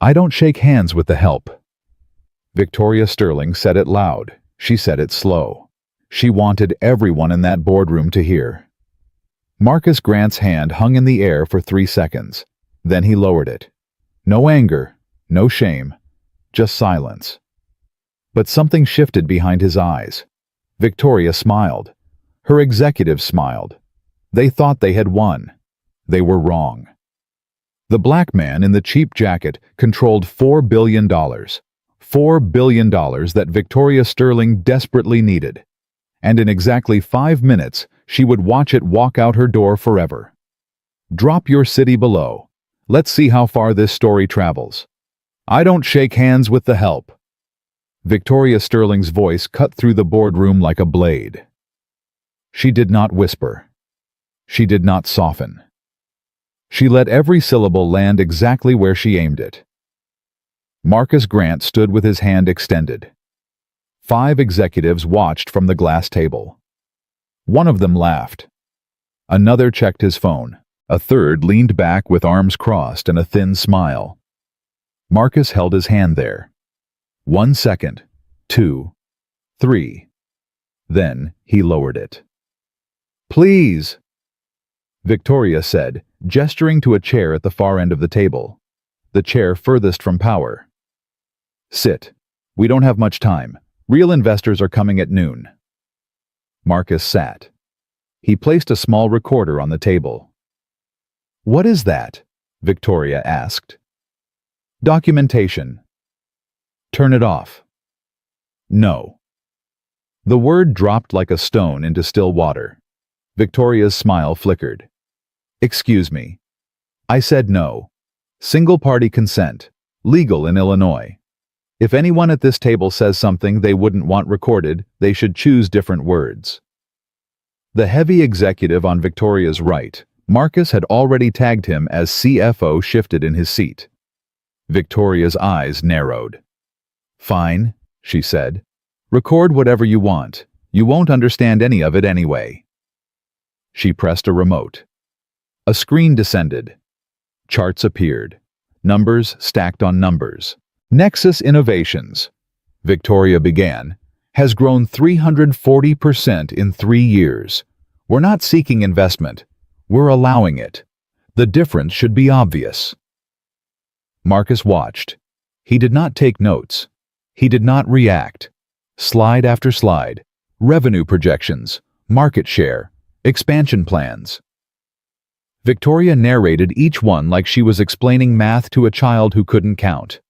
I don't shake hands with the help. Victoria Sterling said it loud. She said it slow. She wanted everyone in that boardroom to hear. Marcus Grant's hand hung in the air for 3 seconds. Then he lowered it. No anger, no shame, just silence. But something shifted behind his eyes. Victoria smiled. Her executives smiled. They thought they had won. They were wrong. The black man in the cheap jacket controlled $4 billion. $4 billion that Victoria Sterling desperately needed. And in exactly 5 minutes, she would watch it walk out her door forever. Drop your city below. Let's see how far this story travels. I don't shake hands with the help. Victoria Sterling's voice cut through the boardroom like a blade. She did not whisper. She did not soften. She let every syllable land exactly where she aimed it. Marcus Grant stood with his hand extended. 5 executives watched from the glass table. One of them laughed. Another checked his phone. A third leaned back with arms crossed and a thin smile. Marcus held his hand there. 1 second, 2, 3. Then he lowered it. Please, Victoria said, gesturing to a chair at the far end of the table. The chair furthest from power. Sit. We don't have much time. Real investors are coming at noon. Marcus sat. He placed a small recorder on the table. What is that? Victoria asked. Documentation. Turn it off. No. The word dropped like a stone into still water. Victoria's smile flickered. Excuse me. I said no. Single-party consent. Legal in Illinois. If anyone at this table says something they wouldn't want recorded, they should choose different words. The heavy executive on Victoria's right, Marcus, had already tagged him as CFO, shifted in his seat. Victoria's eyes narrowed. Fine, she said. Record whatever you want. You won't understand any of it anyway. She pressed a remote. A screen descended. Charts appeared. Numbers stacked on numbers. Nexus Innovations, Victoria began, has grown 340% in 3 years. We're not seeking investment. We're allowing it. The difference should be obvious. Marcus watched. He did not take notes. He did not react. Slide after slide. Revenue projections. Market share. Expansion plans. Victoria narrated each one like she was explaining math to a child who couldn't count.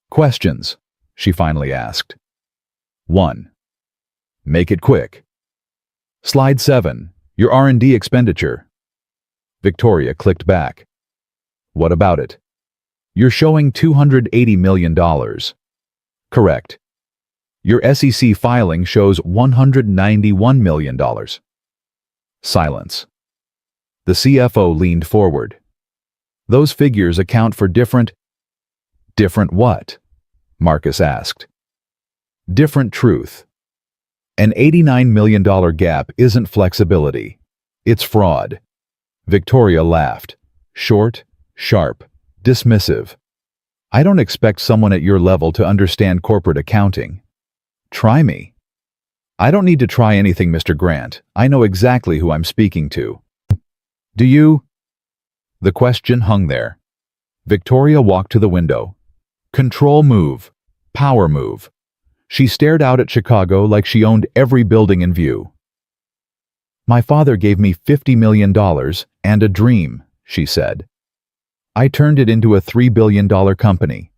Questions, she finally asked. 1. Make it quick. Slide 7. Your R&D expenditure. Victoria clicked back. What about it? You're showing $280 million. Correct. Your SEC filing shows $191 million. Silence. The CFO leaned forward. Those figures account for different what? Marcus asked. Different truth. An $89 million gap isn't flexibility. It's fraud. Victoria laughed. Short, sharp, dismissive. I don't expect someone at your level to understand corporate accounting. Try me. I don't need to try anything, Mr. Grant. I know exactly who I'm speaking to. Do you? The question hung there. Victoria walked to the window. Control move. Power move. She stared out at Chicago like she owned every building in view. My father gave me $50 million and a dream, she said. I turned it into a $3 billion company.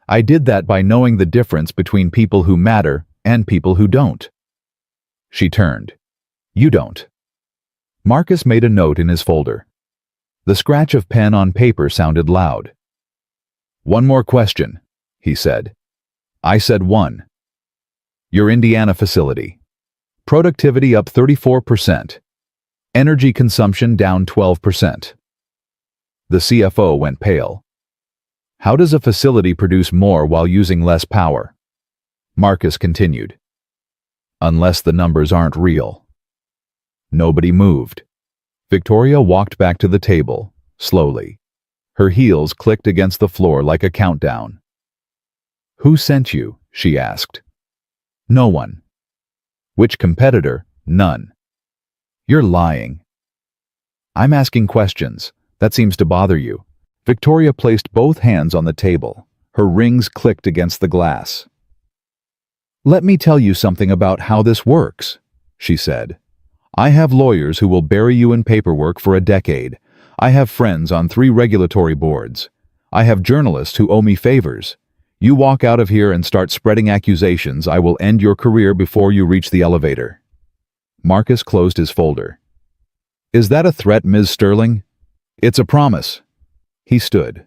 I did that by knowing the difference between people who matter and people who don't. She turned. You don't. Marcus made a note in his folder. The scratch of pen on paper sounded loud. One more question, he said. I said 1. Your Indiana facility. Productivity up 34%. Energy consumption down 12%. The CFO went pale. How does a facility produce more while using less power? Marcus continued. Unless the numbers aren't real. Nobody moved. Victoria walked back to the table, slowly. Her heels clicked against the floor like a countdown. "Who sent you?" she asked. "No one." "Which competitor?" "None." "You're lying." "I'm asking questions. That seems to bother you." Victoria placed both hands on the table. Her rings clicked against the glass. "Let me tell you something about how this works," she said. "I have lawyers who will bury you in paperwork for a decade. I have friends on 3 regulatory boards. I have journalists who owe me favors. You walk out of here and start spreading accusations, I will end your career before you reach the elevator." Marcus closed his folder. "Is that a threat, Ms. Sterling?" "It's a promise." He stood.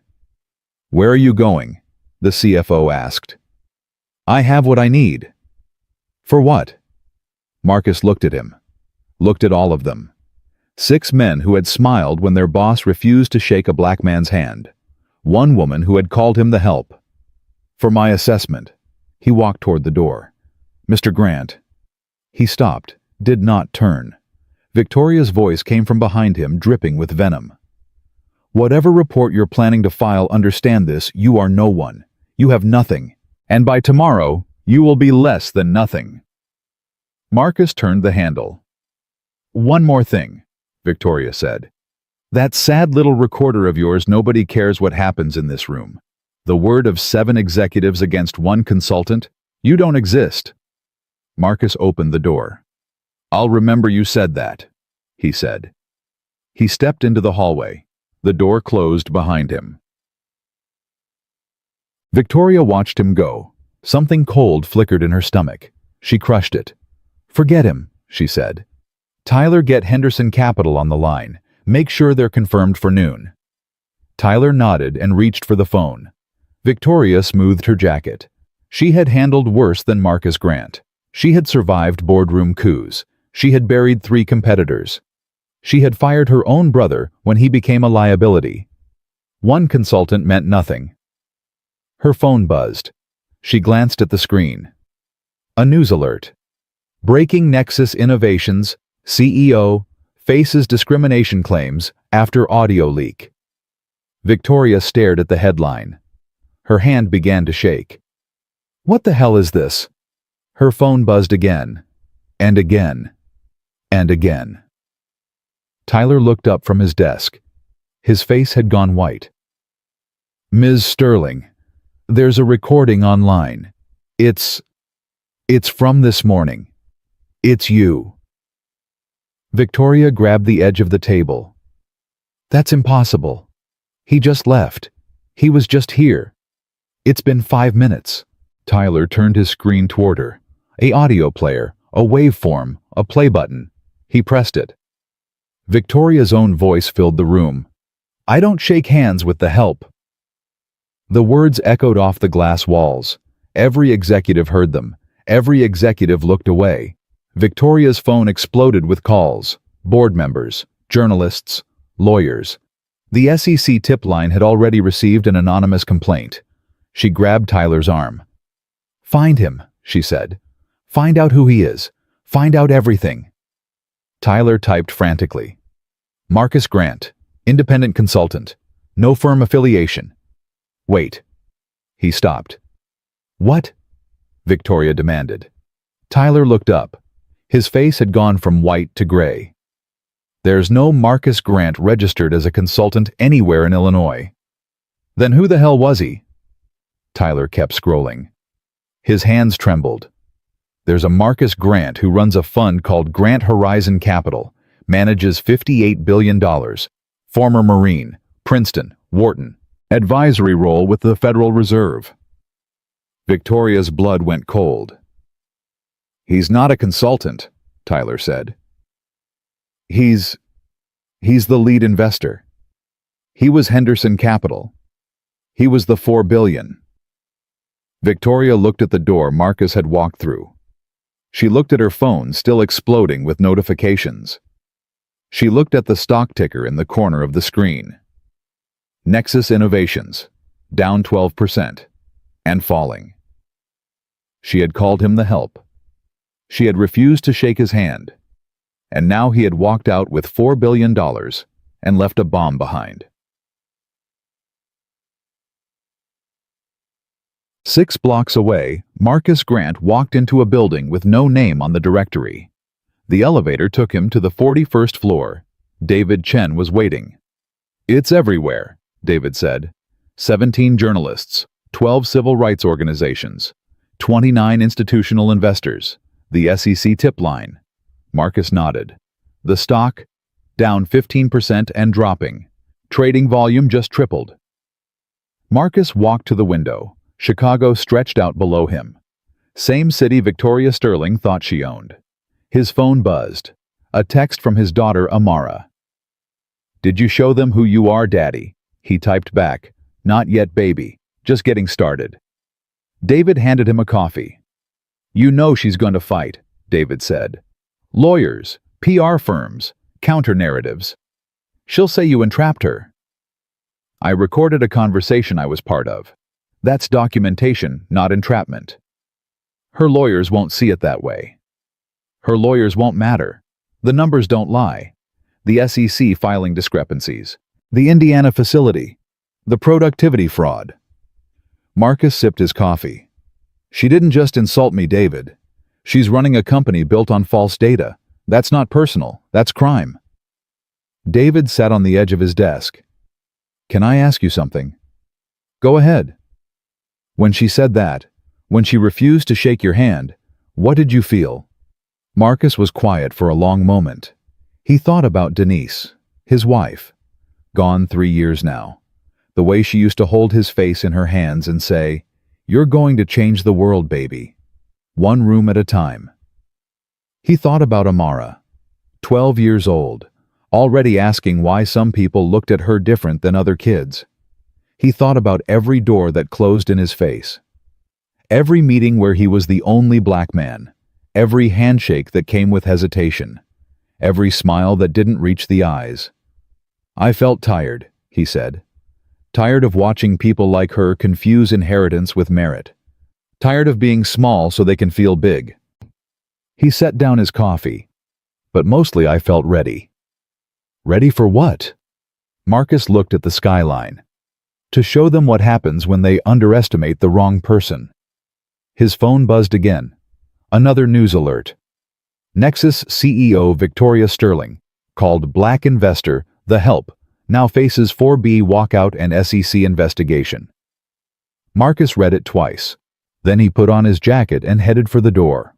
"Where are you going?" the CFO asked. "I have what I need." "For what?" Marcus looked at him. Looked at all of them. 6 men who had smiled when their boss refused to shake a black man's hand. 1 woman who had called him the help. "For my assessment." He walked toward the door. "Mr. Grant." He stopped, did not turn. Victoria's voice came from behind him, dripping with venom. "Whatever report you're planning to file, understand this, you are no one. You have nothing. And by tomorrow, you will be less than nothing." Marcus turned the handle. "One more thing," Victoria said. "That sad little recorder of yours, nobody cares what happens in this room. The word of 7 executives against 1 consultant, you don't exist." Marcus opened the door. "I'll remember you said that," he said. He stepped into the hallway. The door closed behind him. Victoria watched him go. Something cold flickered in her stomach. She crushed it. "Forget him," she said. "Tyler, get Henderson Capital on the line. Make sure they're confirmed for noon." Tyler nodded and reached for the phone. Victoria smoothed her jacket. She had handled worse than Marcus Grant. She had survived boardroom coups. She had buried 3 competitors. She had fired her own brother when he became a liability. 1 consultant meant nothing. Her phone buzzed. She glanced at the screen. A news alert. "Breaking Nexus Innovations, CEO, faces discrimination claims after audio leak." Victoria stared at the headline. Her hand began to shake. "What the hell is this?" Her phone buzzed again, and again, and again. Tyler looked up from his desk. His face had gone white. "Ms. Sterling, there's a recording online. It's from this morning. It's you." Victoria grabbed the edge of the table. "That's impossible. He just left. He was just here. It's been 5 minutes." Tyler turned his screen toward her. A audio player, a waveform, a play button. He pressed it. Victoria's own voice filled the room. "I don't shake hands with the help." The words echoed off the glass walls. Every executive heard them. Every executive looked away. Victoria's phone exploded with calls. Board members, journalists, lawyers. The SEC tip line had already received an anonymous complaint. She grabbed Tyler's arm. "Find him," she said. "Find out who he is. Find out everything." Tyler typed frantically. "Marcus Grant, independent consultant. No firm affiliation." "Wait." He stopped. "What?" Victoria demanded. Tyler looked up. His face had gone from white to gray. "There's no Marcus Grant registered as a consultant anywhere in Illinois." "Then who the hell was he?" Tyler kept scrolling. His hands trembled. "There's a Marcus Grant who runs a fund called Grant Horizon Capital, manages $58 billion, former Marine, Princeton, Wharton, advisory role with the Federal Reserve." Victoria's blood went cold. "He's not a consultant," Tyler said. He's the lead investor. He was Henderson Capital. He was the $4 billion. Victoria looked at the door Marcus had walked through. She looked at her phone, still exploding with notifications. She looked at the stock ticker in the corner of the screen. Nexus Innovations, down 12%, and falling. She had called him the help. She had refused to shake his hand. And now he had walked out with $4 billion and left a bomb behind. 6 blocks away, Marcus Grant walked into a building with no name on the directory. The elevator took him to the 41st floor. David Chen was waiting. "It's everywhere," David said. 17 journalists, 12 civil rights organizations, 29 institutional investors, the SEC tip line. Marcus nodded. The stock? Down 15% and dropping. Trading volume just tripled. Marcus walked to the window. Chicago stretched out below him. Same city Victoria Sterling thought she owned. His phone buzzed. A text from his daughter, Amara. "Did you show them who you are, Daddy?" He typed back. "Not yet, baby. Just getting started." David handed him a coffee. "You know she's going to fight," David said. "Lawyers, PR firms, counter-narratives. She'll say you entrapped her." "I recorded a conversation I was part of. That's documentation, not entrapment." "Her lawyers won't see it that way." "Her lawyers won't matter. The numbers don't lie. The SEC filing discrepancies. The Indiana facility. The productivity fraud." Marcus sipped his coffee. "She didn't just insult me, David. She's running a company built on false data. That's not personal. That's crime." David sat on the edge of his desk. "Can I ask you something?" "Go ahead." "When she said that, when she refused to shake your hand, what did you feel?" Marcus was quiet for a long moment. He thought about Denise, his wife. Gone 3 years now. The way she used to hold his face in her hands and say, "You're going to change the world, baby. One room at a time." He thought about Amara, 12 years old, already asking why some people looked at her different than other kids. He thought about every door that closed in his face. Every meeting where he was the only black man. Every handshake that came with hesitation. Every smile that didn't reach the eyes. "I felt tired," he said. "Tired of watching people like her confuse inheritance with merit. Tired of being small so they can feel big." He set down his coffee. "But mostly I felt ready." "Ready for what?" Marcus looked at the skyline. "To show them what happens when they underestimate the wrong person." His phone buzzed again. Another news alert. Nexus CEO Victoria Sterling, called Black Investor, The Help, now faces 4B walkout and SEC investigation. Marcus read it twice. Then he put on his jacket and headed for the door.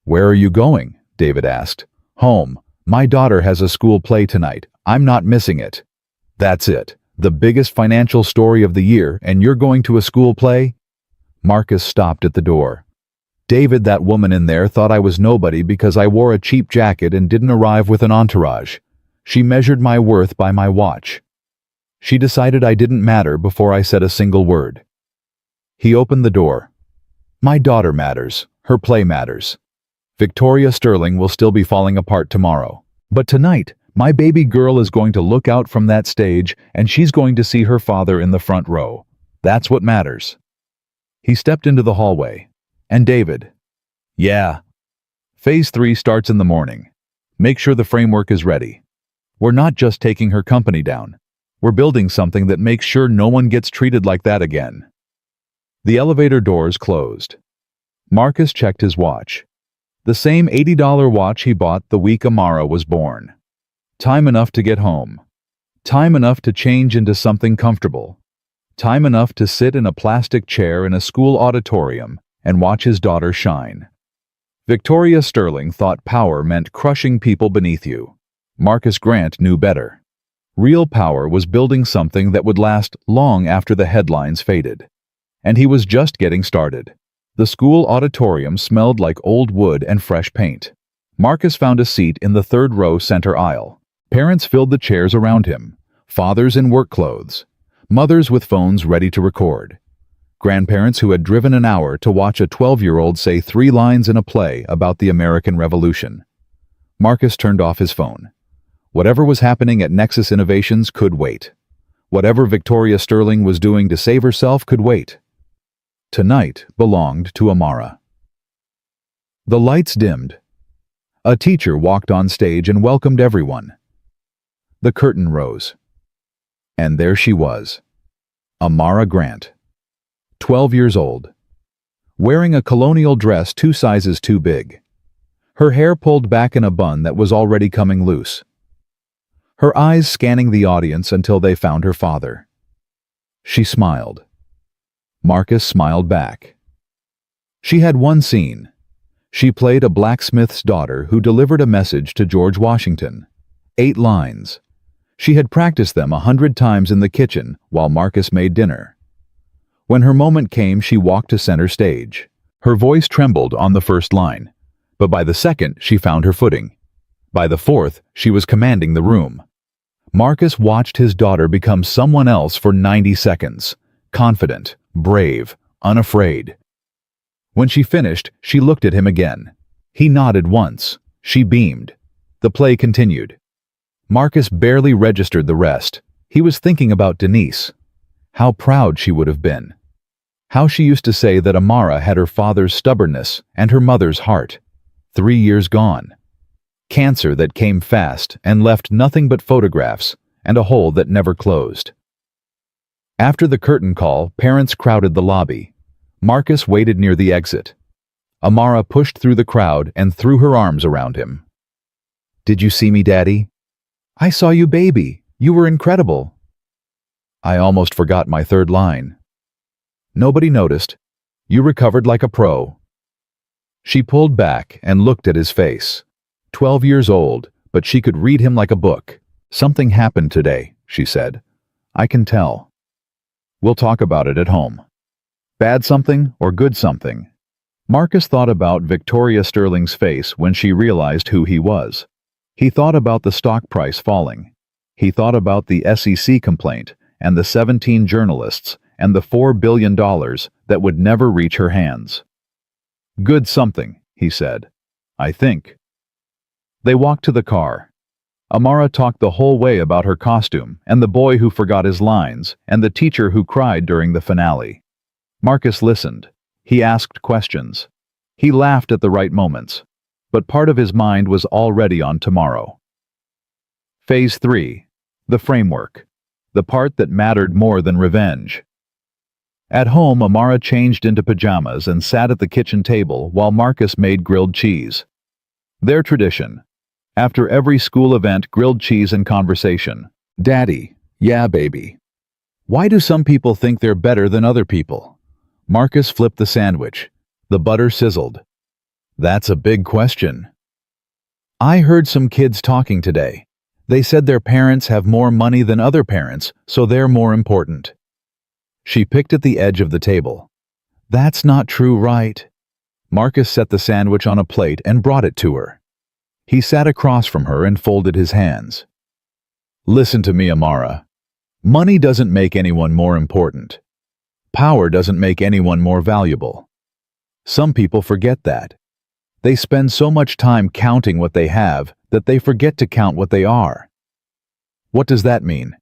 "Where are you going?" David asked. "Home. My daughter has a school play tonight. I'm not missing it." "That's it. The biggest financial story of the year, and you're going to a school play?" Marcus stopped at the door. "David, that woman in there thought I was nobody because I wore a cheap jacket and didn't arrive with an entourage. She measured my worth by my watch. She decided I didn't matter before I said a single word." He opened the door. "My daughter matters. Her play matters. Victoria Sterling will still be falling apart tomorrow. But tonight, my baby girl is going to look out from that stage and she's going to see her father in the front row. That's what matters." He stepped into the hallway. "And David." "Yeah. Phase 3 starts in the morning. Make sure the framework is ready. We're not just taking her company down. We're building something that makes sure no one gets treated like that again." The elevator doors closed. Marcus checked his watch. The same $80 watch he bought the week Amara was born. Time enough to get home. Time enough to change into something comfortable. Time enough to sit in a plastic chair in a school auditorium and watch his daughter shine. Victoria Sterling thought power meant crushing people beneath you. Marcus Grant knew better. Real power was building something that would last long after the headlines faded. And he was just getting started. The school auditorium smelled like old wood and fresh paint. Marcus found a seat in the 3rd row center aisle. Parents filled the chairs around him. Fathers in work clothes. Mothers with phones ready to record. Grandparents who had driven an hour to watch a 12-year-old say 3 lines in a play about the American Revolution. Marcus turned off his phone. Whatever was happening at Nexus Innovations could wait. Whatever Victoria Sterling was doing to save herself could wait. Tonight belonged to Amara. The lights dimmed. A teacher walked on stage and welcomed everyone. The curtain rose. And there she was. Amara Grant. 12 years old, wearing a colonial dress 2 sizes too big. Her hair pulled back in a bun that was already coming loose. Her eyes scanning the audience until they found her father. She smiled. Marcus smiled back. She had one scene. She played a blacksmith's daughter who delivered a message to George Washington. 8 lines. She had practiced them 100 times in the kitchen while Marcus made dinner. When her moment came, she walked to center stage. Her voice trembled on the first line, but by the second, she found her footing. By the fourth, she was commanding the room. Marcus watched his daughter become someone else for 90 seconds, confident, brave, unafraid. When she finished, she looked at him again. He nodded once. She beamed. The play continued. Marcus barely registered the rest. He was thinking about Denise. How proud she would have been. How she used to say that Amara had her father's stubbornness and her mother's heart. 3 years gone. Cancer that came fast and left nothing but photographs and a hole that never closed. After the curtain call, parents crowded the lobby. Marcus waited near the exit. Amara pushed through the crowd and threw her arms around him. "Did you see me, Daddy? I saw you, baby. You were incredible." "I almost forgot my third line." "Nobody noticed. You recovered like a pro." She pulled back and looked at his face. 12 years old, but she could read him like a book. "Something happened today," she said. "I can tell. We'll talk about it at home." Bad something or good something? Marcus thought about Victoria Sterling's face when she realized who he was. He thought about the stock price falling. He thought about the SEC complaint and the 17 journalists and the $4 billion that would never reach her hands. "Good something," he said. "I think." They walked to the car. Amara talked the whole way about her costume and the boy who forgot his lines and the teacher who cried during the finale. Marcus listened. He asked questions. He laughed at the right moments, but part of his mind was already on tomorrow. Phase 3. The framework. The part that mattered more than revenge. At home, Amara changed into pajamas and sat at the kitchen table while Marcus made grilled cheese. Their tradition. After every school event, grilled cheese and conversation. "Daddy, yeah, baby. Why do some people think they're better than other people?" Marcus flipped the sandwich. The butter sizzled. "That's a big question." "I heard some kids talking today. They said their parents have more money than other parents, so they're more important." She picked at the edge of the table. "That's not true, right?" Marcus set the sandwich on a plate and brought it to her. He sat across from her and folded his hands. "Listen to me, Amara. Money doesn't make anyone more important. Power doesn't make anyone more valuable. Some people forget that. They spend so much time counting what they have that they forget to count what they are. What does that mean?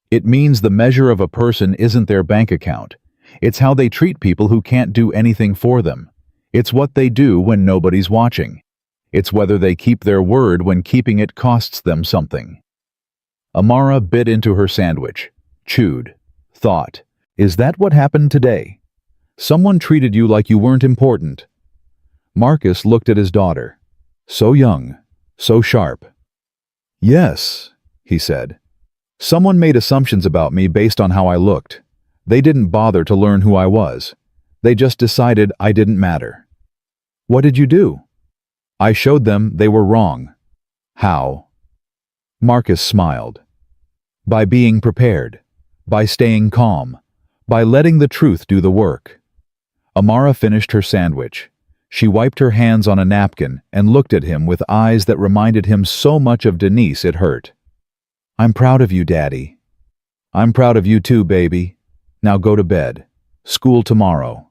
It means the measure of a person isn't their bank account. It's how they treat people who can't do anything for them. It's what they do when nobody's watching. It's whether they keep their word when keeping it costs them something." Amara bit into her sandwich, chewed, thought, "Is that what happened today? Someone treated you like you weren't important." Marcus looked at his daughter. So young, so sharp. "Yes," he said. "Someone made assumptions about me based on how I looked. They didn't bother to learn who I was. They just decided I didn't matter." "What did you do?" "I showed them they were wrong." "How?" Marcus smiled. "By being prepared. By staying calm. By letting the truth do the work." Amara finished her sandwich. She wiped her hands on a napkin and looked at him with eyes that reminded him so much of Denise it hurt. "I'm proud of you, Daddy." "I'm proud of you too, baby. Now go to bed. School tomorrow."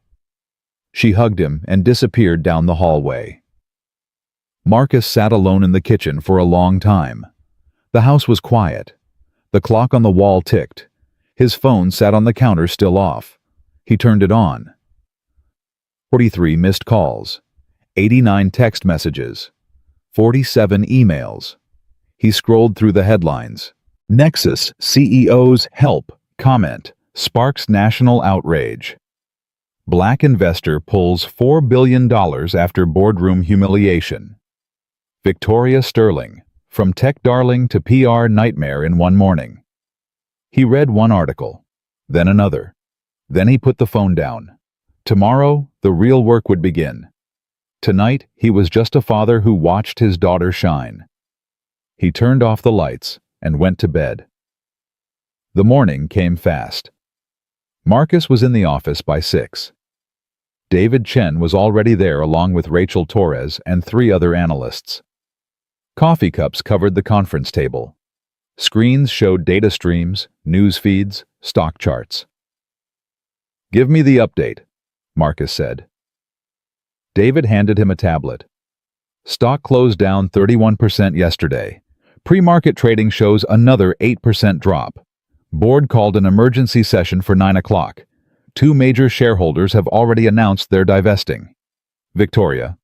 She hugged him and disappeared down the hallway. Marcus sat alone in the kitchen for a long time. The house was quiet. The clock on the wall ticked. His phone sat on the counter still off. He turned it on. 43 missed calls. 89 text messages. 47 emails. He scrolled through the headlines. Nexus CEO's help comment sparks national outrage. Black investor pulls $4 billion after boardroom humiliation. Victoria Sterling, from tech darling to PR nightmare in one morning. He read one article, then another. Then he put the phone down. Tomorrow, the real work would begin. Tonight, he was just a father who watched his daughter shine. He turned off the lights and went to bed. The morning came fast. Marcus was in the office by 6. David Chen was already there along with Rachel Torres and 3 other analysts. Coffee cups covered the conference table. Screens showed data streams, news feeds, stock charts. "Give me the update," Marcus said. David handed him a tablet. Stock closed down 31% yesterday. Pre-market trading shows another 8% drop. Board called an emergency session for 9 o'clock. 2 major shareholders have already announced they're divesting. Victoria.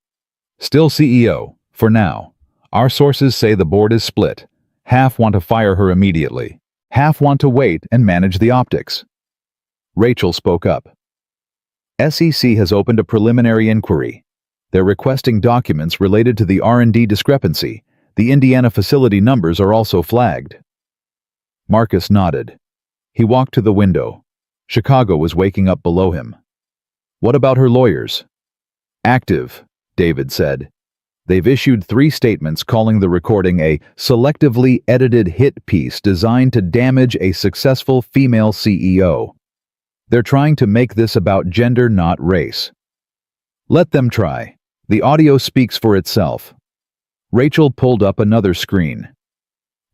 Still CEO, for now. Our sources say the board is split. Half want to fire her immediately. Half want to wait and manage the optics. Rachel spoke up. SEC has opened a preliminary inquiry. They're requesting documents related to the R&D discrepancy. The Indiana facility numbers are also flagged. Marcus nodded. He walked to the window. Chicago was waking up below him. What about her lawyers? Active, David said. They've issued 3 statements calling the recording a selectively edited hit piece designed to damage a successful female CEO. They're trying to make this about gender, not race. Let them try. The audio speaks for itself. Rachel pulled up another screen.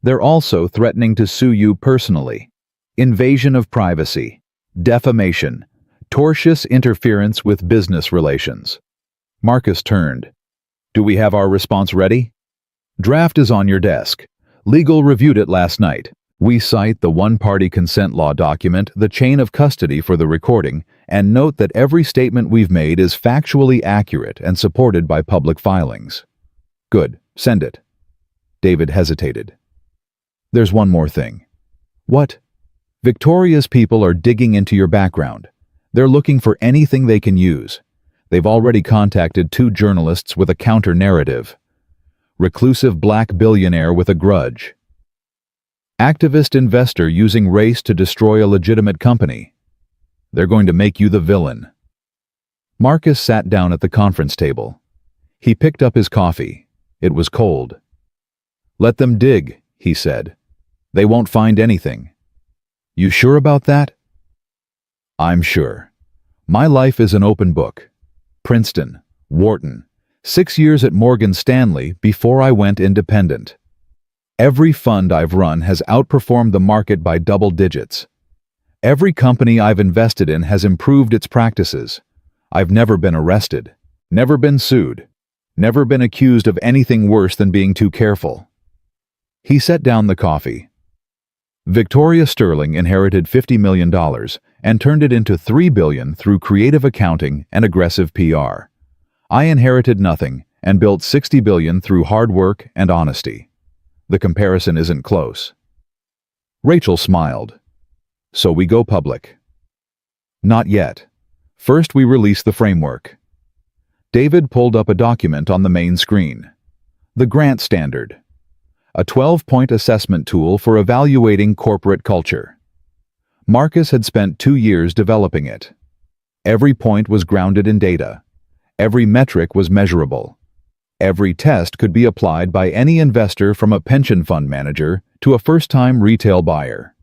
They're also threatening to sue you personally. Invasion of privacy, defamation, tortious interference with business relations. Marcus turned. Do we have our response ready? Draft is on your desk. Legal reviewed it last night. We cite the one-party consent law document, the chain of custody for the recording, and note that every statement we've made is factually accurate and supported by public filings. Good. Send it. David hesitated. There's one more thing. What? Victoria's people are digging into your background. They're looking for anything they can use. They've already contacted 2 journalists with a counter-narrative. Reclusive black billionaire with a grudge. Activist investor using race to destroy a legitimate company. They're going to make you the villain. Marcus sat down at the conference table. He picked up his coffee. It was cold. Let them dig, he said. They won't find anything. You sure about that? I'm sure. My life is an open book. Princeton, Wharton, 6 years at Morgan Stanley before I went independent. Every fund I've run has outperformed the market by double digits. Every company I've invested in has improved its practices. I've never been arrested, never been sued, never been accused of anything worse than being too careful. He set down the coffee. Victoria Sterling inherited $50 million and turned it into $3 billion through creative accounting and aggressive PR. I inherited nothing and built $60 billion through hard work and honesty. The comparison isn't close. Rachel smiled. So we go public. Not yet. First we release the framework. David pulled up a document on the main screen. The Grant Standard. A 12-point assessment tool for evaluating corporate culture. Marcus had spent 2 years developing it. Every point was grounded in data. Every metric was measurable. Every test could be applied by any investor from a pension fund manager to a first-time retail buyer.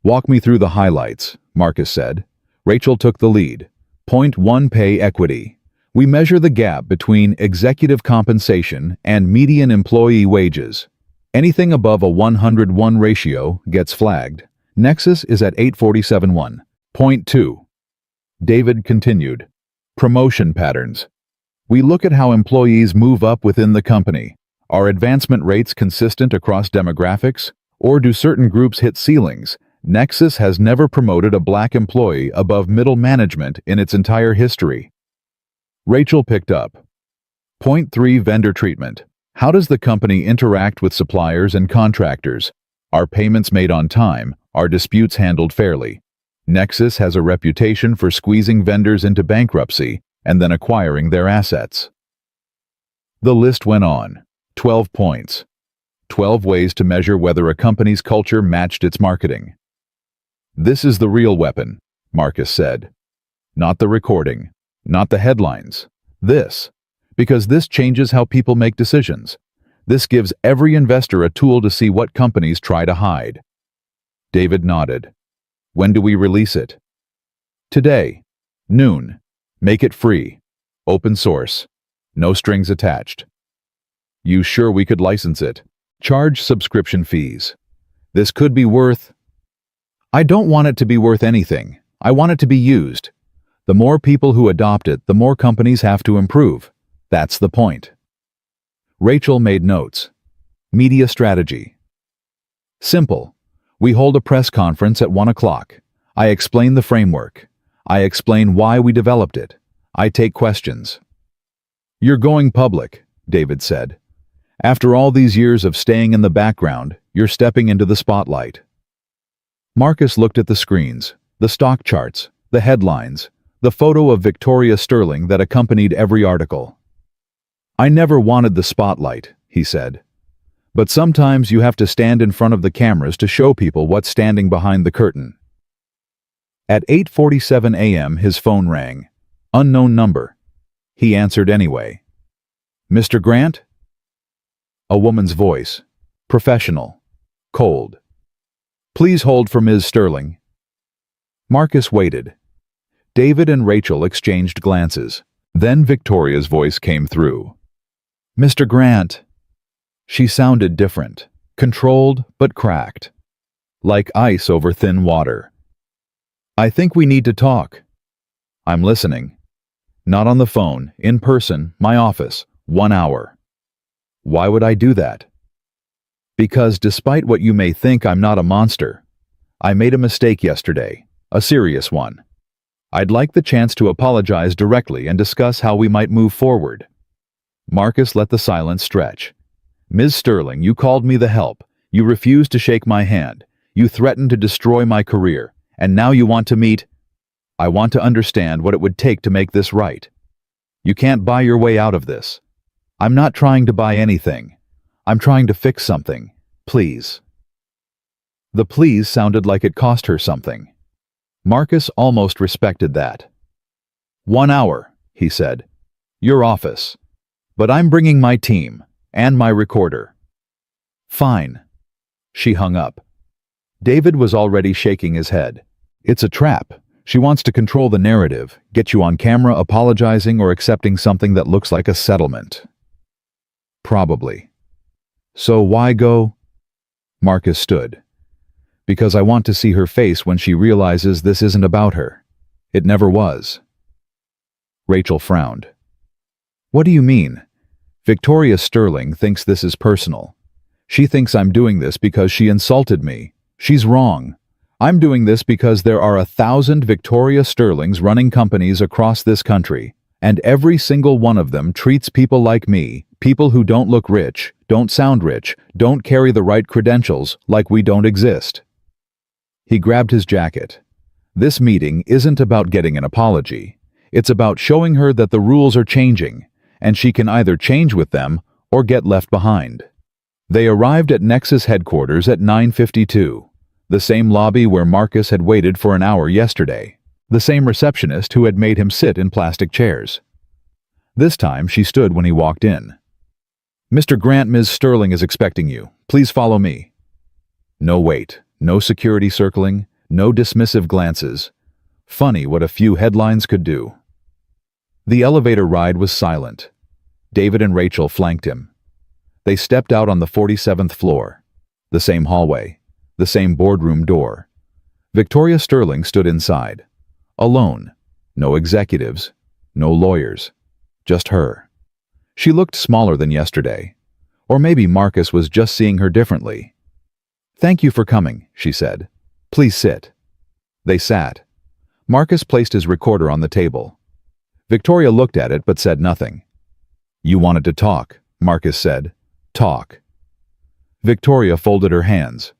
Walk me through the highlights, Marcus said. Rachel took the lead. Point 1, pay equity. We measure the gap between executive compensation and median employee wages. Anything above a 101 ratio gets flagged. Nexus is at 847.1. Point 2. David continued. Promotion patterns. We look at how employees move up within the company. Are advancement rates consistent across demographics, or do certain groups hit ceilings? Nexus has never promoted a black employee above middle management in its entire history. Rachel picked up. Point 3, vendor treatment. How does the company interact with suppliers and contractors? Are payments made on time? Are disputes handled fairly? Nexus has a reputation for squeezing vendors into bankruptcy and then acquiring their assets. The list went on. 12 points. 12 ways to measure whether a company's culture matched its marketing. "This is the real weapon," Marcus said. "Not the recording, not the headlines. This. Because this changes how people make decisions. This gives every investor a tool to see what companies try to hide." David nodded. "When do we release it?" "Today. Noon. Make it free. Open source. No strings attached." "You sure we could license it? Charge subscription fees. This could be worth—" "I don't want it to be worth anything. I want it to be used. The more people who adopt it, the more companies have to improve. That's the point." Rachel made notes. Media strategy. "Simple. We hold a press conference at 1 o'clock. I explain the framework. I explain why we developed it. I take questions." "You're going public," David said. "After all these years of staying in the background, you're stepping into the spotlight." Marcus looked at the screens, the stock charts, the headlines, the photo of Victoria Sterling that accompanied every article. "I never wanted the spotlight," he said. "But sometimes you have to stand in front of the cameras to show people what's standing behind the curtain." At 8:47 a.m. his phone rang. Unknown number. He answered anyway. "Mr. Grant?" A woman's voice. Professional. Cold. "Please hold for Ms. Sterling." Marcus waited. David and Rachel exchanged glances. Then Victoria's voice came through. "Mr. Grant." She sounded different, controlled but cracked, like ice over thin water. "I think we need to talk." "I'm listening." "Not on the phone, in person, my office, 1 hour." "Why would I do that?" "Because despite what you may think, I'm not a monster. I made a mistake yesterday, a serious one. I'd like the chance to apologize directly and discuss how we might move forward." Marcus let the silence stretch. "Ms. Sterling, you called me the help. You refused to shake my hand. You threatened to destroy my career. And now you want to meet? I want to understand what it would take to make this right. You can't buy your way out of this. I'm not trying to buy anything. I'm trying to fix something. Please." The please sounded like it cost her something. Marcus almost respected that. 1 hour, he said. "Your office. But I'm bringing my team, and my recorder." "Fine." She hung up. David was already shaking his head. "It's a trap. She wants to control the narrative, get you on camera apologizing or accepting something that looks like a settlement." "Probably." "So why go?" Marcus stood. "Because I want to see her face when she realizes this isn't about her. It never was." Rachel frowned. "What do you mean? Victoria Sterling thinks this is personal. She thinks I'm doing this because she insulted me. She's wrong. I'm doing this because there are 1,000 Victoria Sterlings running companies across this country, and every single one of them treats people like me, people who don't look rich, don't sound rich, don't carry the right credentials, like we don't exist." He grabbed his jacket. "This meeting isn't about getting an apology. It's about showing her that the rules are changing, and she can either change with them or get left behind." They arrived at Nexus headquarters at 9:52, the same lobby where Marcus had waited for an hour yesterday, the same receptionist who had made him sit in plastic chairs. This time she stood when he walked in. "Mr. Grant, Ms. Sterling is expecting you. Please follow me." No wait, no security circling, no dismissive glances. Funny what a few headlines could do. The elevator ride was silent. David and Rachel flanked him. They stepped out on the 47th floor. The same hallway, the same boardroom door. Victoria Sterling stood inside. Alone. No executives, no lawyers. Just her. She looked smaller than yesterday. Or maybe Marcus was just seeing her differently. "Thank you for coming," she said. "Please sit." They sat. Marcus placed his recorder on the table. Victoria looked at it but said nothing. "You wanted to talk," Marcus said. "Talk." Victoria folded her hands.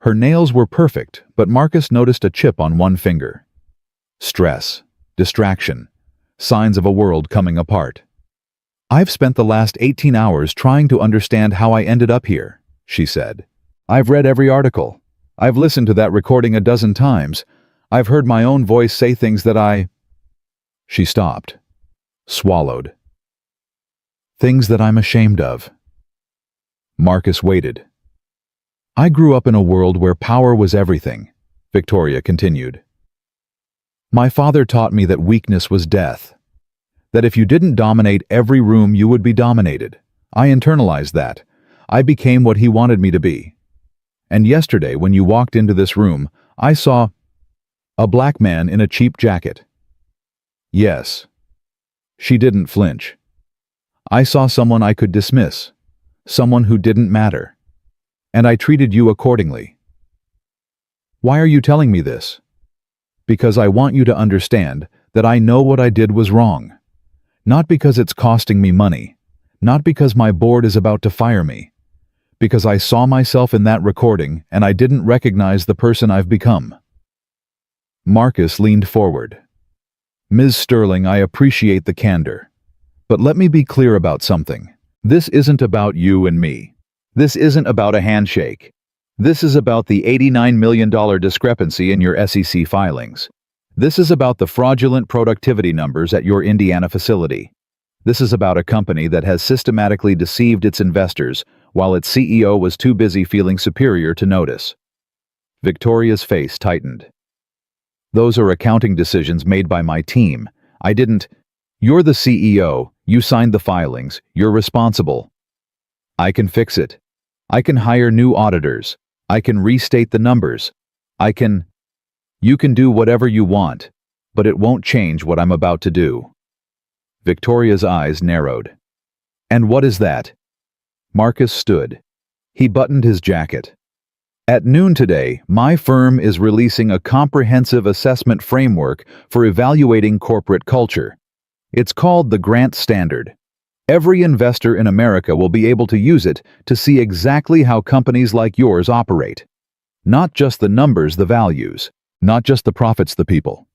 Her nails were perfect, but Marcus noticed a chip on one finger. Stress, distraction, signs of a world coming apart. "I've spent the last 18 hours trying to understand how I ended up here," she said. "I've read every article. I've listened to that recording a dozen times. I've heard my own voice say things that I—" She stopped, swallowed. "Things that I'm ashamed of." Marcus waited. "I grew up in a world where power was everything," Victoria continued. "My father taught me that weakness was death. That if you didn't dominate every room, you would be dominated. I internalized that. I became what he wanted me to be. And yesterday, when you walked into this room, I saw a black man in a cheap jacket." "Yes." She didn't flinch. "I saw someone I could dismiss, someone who didn't matter. And I treated you accordingly." "Why are you telling me this?" "Because I want you to understand that I know what I did was wrong. Not because it's costing me money, not because my board is about to fire me, because I saw myself in that recording and I didn't recognize the person I've become." Marcus leaned forward. "Ms. Sterling, I appreciate the candor. But let me be clear about something. This isn't about you and me. This isn't about a handshake. This is about the $89 million discrepancy in your SEC filings. This is about the fraudulent productivity numbers at your Indiana facility. This is about a company that has systematically deceived its investors while its CEO was too busy feeling superior to notice." Victoria's face tightened. "Those are accounting decisions made by my team. I didn't—" "You're the CEO. You signed the filings. You're responsible." "I can fix it. I can hire new auditors. I can restate the numbers. I can—" "You can do whatever you want, but it won't change what I'm about to do." Victoria's eyes narrowed. "And what is that?" Marcus stood. He buttoned his jacket. "At noon today, my firm is releasing a comprehensive assessment framework for evaluating corporate culture. It's called the Grant Standard. Every investor in America will be able to use it to see exactly how companies like yours operate. Not just the numbers, the values. Not just the profits, the people."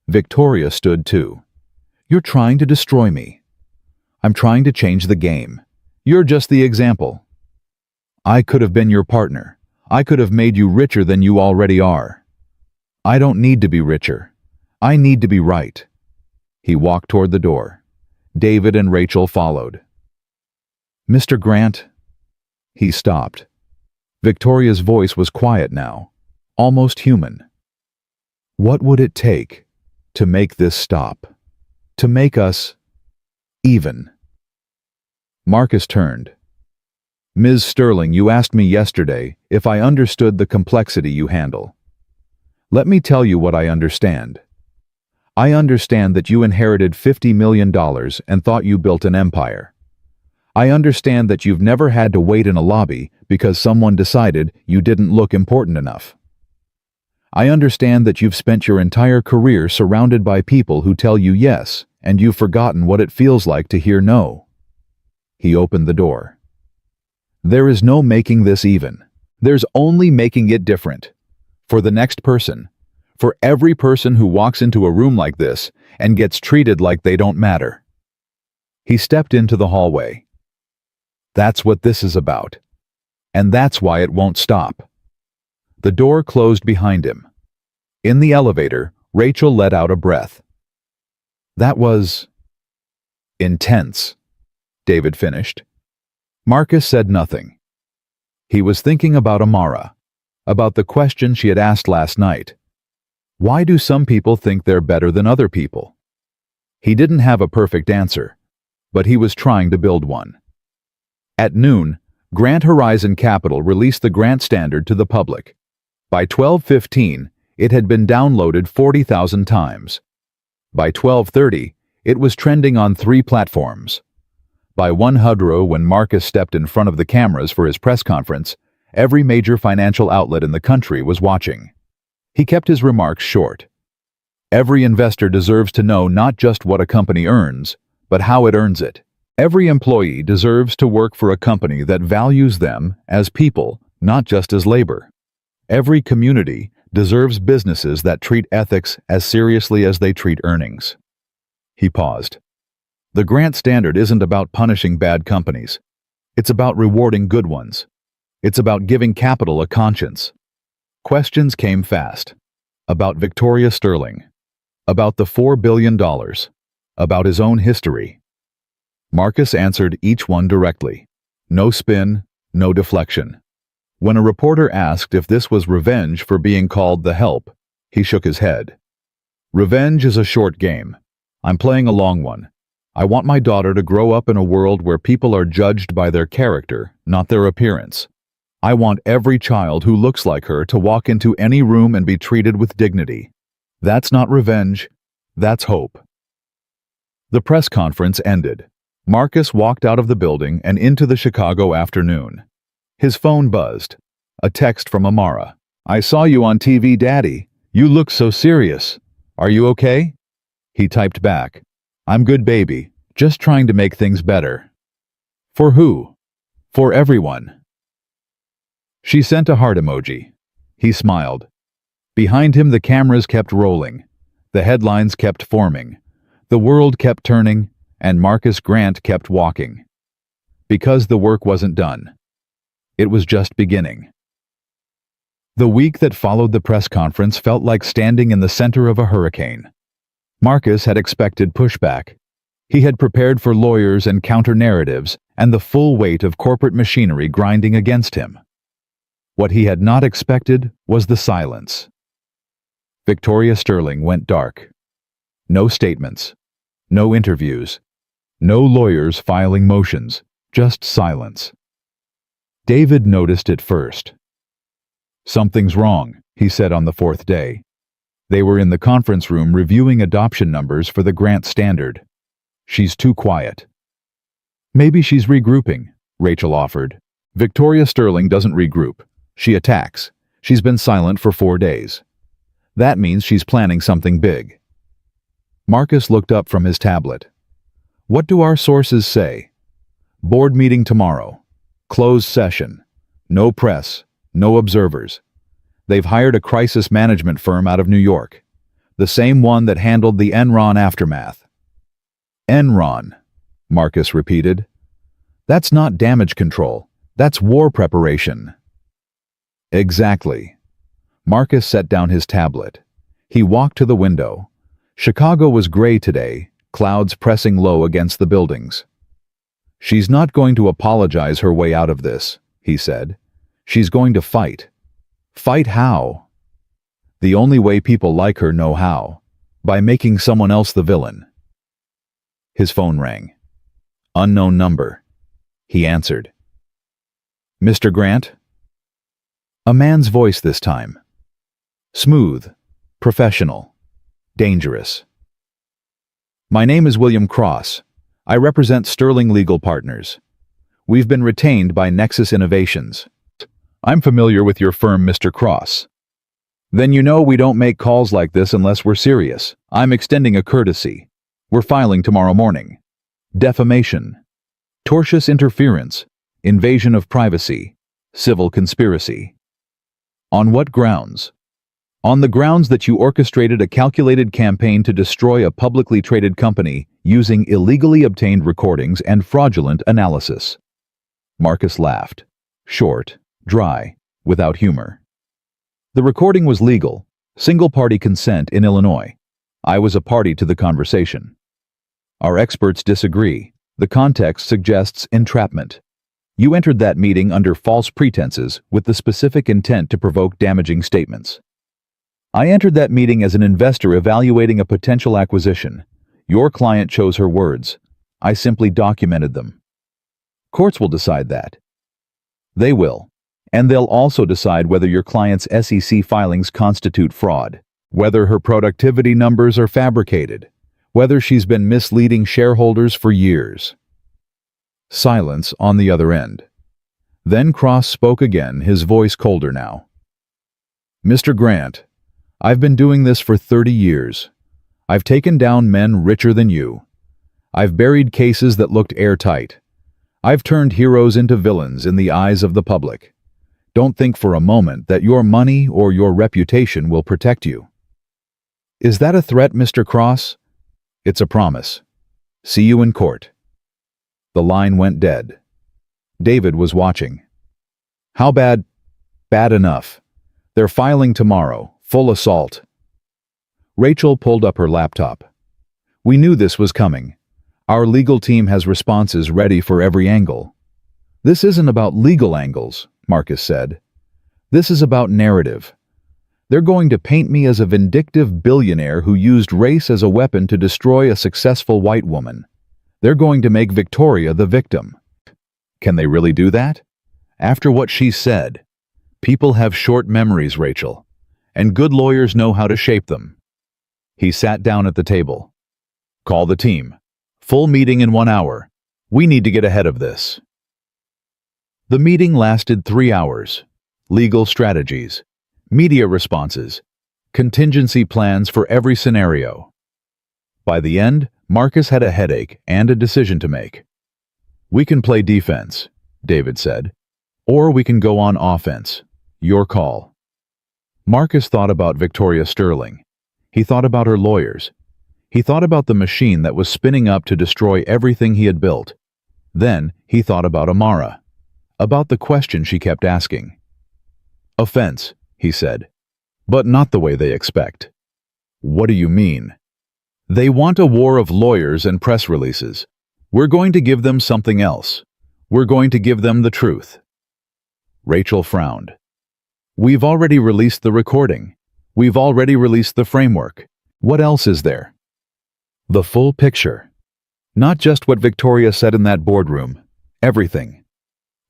Victoria stood too. "You're trying to destroy me. I'm trying to change the game. You're just the example. I could have been your partner. I could have made you richer than you already are. I don't need to be richer. I need to be right." He walked toward the door. David and Rachel followed. "Mr. Grant—" He stopped. Victoria's voice was quiet now, almost human. "What would it take to make this stop? To make us even?" Marcus turned. "Ms. Sterling, you asked me yesterday if I understood the complexity you handle. Let me tell you what I understand. I understand that you inherited $50 million and thought you built an empire. I understand that you've never had to wait in a lobby because someone decided you didn't look important enough. I understand that you've spent your entire career surrounded by people who tell you yes, and you've forgotten what it feels like to hear no." He opened the door. "There is no making this even. There's only making it different. For the next person. For every person who walks into a room like this and gets treated like they don't matter." He stepped into the hallway. "That's what this is about. And that's why it won't stop." The door closed behind him. In the elevator, Rachel let out a breath. "That was intense," David finished. Marcus said nothing. He was thinking about Amara, about the question she had asked last night. Why do some people think they're better than other people? He didn't have a perfect answer, but he was trying to build one. At noon, Grant Horizon Capital released the Grant Standard to the public. By 12:15, it had been downloaded 40,000 times. By 12:30, it was trending on 3 platforms. By 1:00, when Marcus stepped in front of the cameras for his press conference, every major financial outlet in the country was watching. He kept his remarks short. Every investor deserves to know not just what a company earns, but how it earns it. Every employee deserves to work for a company that values them as people, not just as labor. Every community deserves businesses that treat ethics as seriously as they treat earnings. He paused. The grant standard isn't about punishing bad companies. It's about rewarding good ones. It's about giving capital a conscience. Questions came fast. About Victoria Sterling. About the $4 billion. About his own history. Marcus answered each one directly. No spin, no deflection. When a reporter asked if this was revenge for being called the help, he shook his head. Revenge is a short game. I'm playing a long one. I want my daughter to grow up in a world where people are judged by their character, not their appearance. I want every child who looks like her to walk into any room and be treated with dignity. That's not revenge, that's hope. The press conference ended. Marcus walked out of the building and into the Chicago afternoon. His phone buzzed. A text from Amara. I saw you on TV, Daddy. You look so serious. Are you okay? He typed back. I'm good, baby. Just trying to make things better. For who? For everyone. She sent a heart emoji. He smiled. Behind him the cameras kept rolling. The headlines kept forming. The world kept turning, and Marcus Grant kept walking. Because the work wasn't done. It was just beginning. The week that followed the press conference felt like standing in the center of a hurricane. Marcus had expected pushback. He had prepared for lawyers and counter-narratives and the full weight of corporate machinery grinding against him. What he had not expected was the silence. Victoria Sterling went dark. No statements. No interviews. No lawyers filing motions. Just silence. David noticed it first. Something's wrong, he said on the fourth day. They were in the conference room reviewing adoption numbers for the grant standard. She's too quiet. Maybe she's regrouping, Rachel offered. Victoria Sterling doesn't regroup. She attacks. She's been silent for 4 days. That means she's planning something big. Marcus looked up from his tablet. What do our sources say? Board meeting tomorrow. Closed session. No press. No observers. They've hired a crisis management firm out of New York. The same one that handled the Enron aftermath. Enron, Marcus repeated. That's not damage control. That's war preparation. Exactly. Marcus set down his tablet. He walked to the window. Chicago was gray today, clouds pressing low against the buildings. She's not going to apologize her way out of this, he said. She's going to fight. Fight how? The only way people like her know how. By making someone else the villain. His phone rang. Unknown number. He answered. Mr. Grant? A man's voice this time. Smooth. Professional. Dangerous. My name is William Cross. I represent Sterling Legal Partners. We've been retained by Nexus Innovations. I'm familiar with your firm, Mr. Cross. Then you know we don't make calls like this unless we're serious. I'm extending a courtesy. We're filing tomorrow morning. Defamation. Tortious interference. Invasion of privacy. Civil conspiracy. On what grounds? On the grounds that you orchestrated a calculated campaign to destroy a publicly traded company using illegally obtained recordings and fraudulent analysis. Marcus laughed. Short, dry, without humor. The recording was legal, single-party consent in Illinois. I was a party to the conversation. Our experts disagree. The context suggests entrapment. You entered that meeting under false pretenses with the specific intent to provoke damaging statements. I entered that meeting as an investor evaluating a potential acquisition. Your client chose her words. I simply documented them. Courts will decide that. They will. And they'll also decide whether your client's SEC filings constitute fraud, whether her productivity numbers are fabricated, whether she's been misleading shareholders for years. Silence on the other end. Then Cross spoke again, his voice colder now. Mr. Grant, I've been doing this for 30 years. I've taken down men richer than you. I've buried cases that looked airtight. I've turned heroes into villains in the eyes of the public. Don't think for a moment that your money or your reputation will protect you. Is that a threat, Mr. Cross? It's a promise. See you in court. The line went dead. David was watching. How bad? Bad enough. They're filing tomorrow. Full assault. Rachel pulled up her laptop. We knew this was coming. Our legal team has responses ready for every angle. This isn't about legal angles, Marcus said. This is about narrative. They're going to paint me as a vindictive billionaire who used race as a weapon to destroy a successful white woman. They're going to make Victoria the victim. Can they really do that? After what she said, people have short memories, Rachel, and good lawyers know how to shape them. He sat down at the table. Call the team. Full meeting in 1 hour. We need to get ahead of this. The meeting lasted 3 hours. Legal strategies, media responses, contingency plans for every scenario. By the end, Marcus had a headache and a decision to make. We can play defense, David said, or we can go on offense. Your call. Marcus thought about Victoria Sterling. He thought about her lawyers. He thought about the machine that was spinning up to destroy everything he had built. Then he thought about Amara, about the question she kept asking. Offense, he said, but not the way they expect. What do you mean? They want a war of lawyers and press releases. We're going to give them something else. We're going to give them the truth. Rachel frowned. We've already released the recording. We've already released the framework. What else is there? The full picture. Not just what Victoria said in that boardroom. Everything.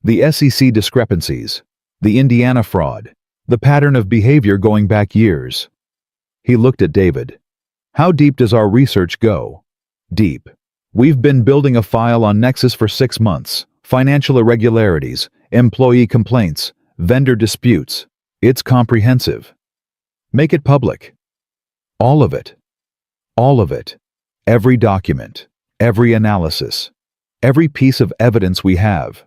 The SEC discrepancies. The Indiana fraud. The pattern of behavior going back years. He looked at David. How deep does our research go? Deep. We've been building a file on Nexus for 6 months. Financial irregularities, employee complaints, vendor disputes. It's comprehensive. Make it public. All of it. All of it. Every document. Every analysis. Every piece of evidence we have.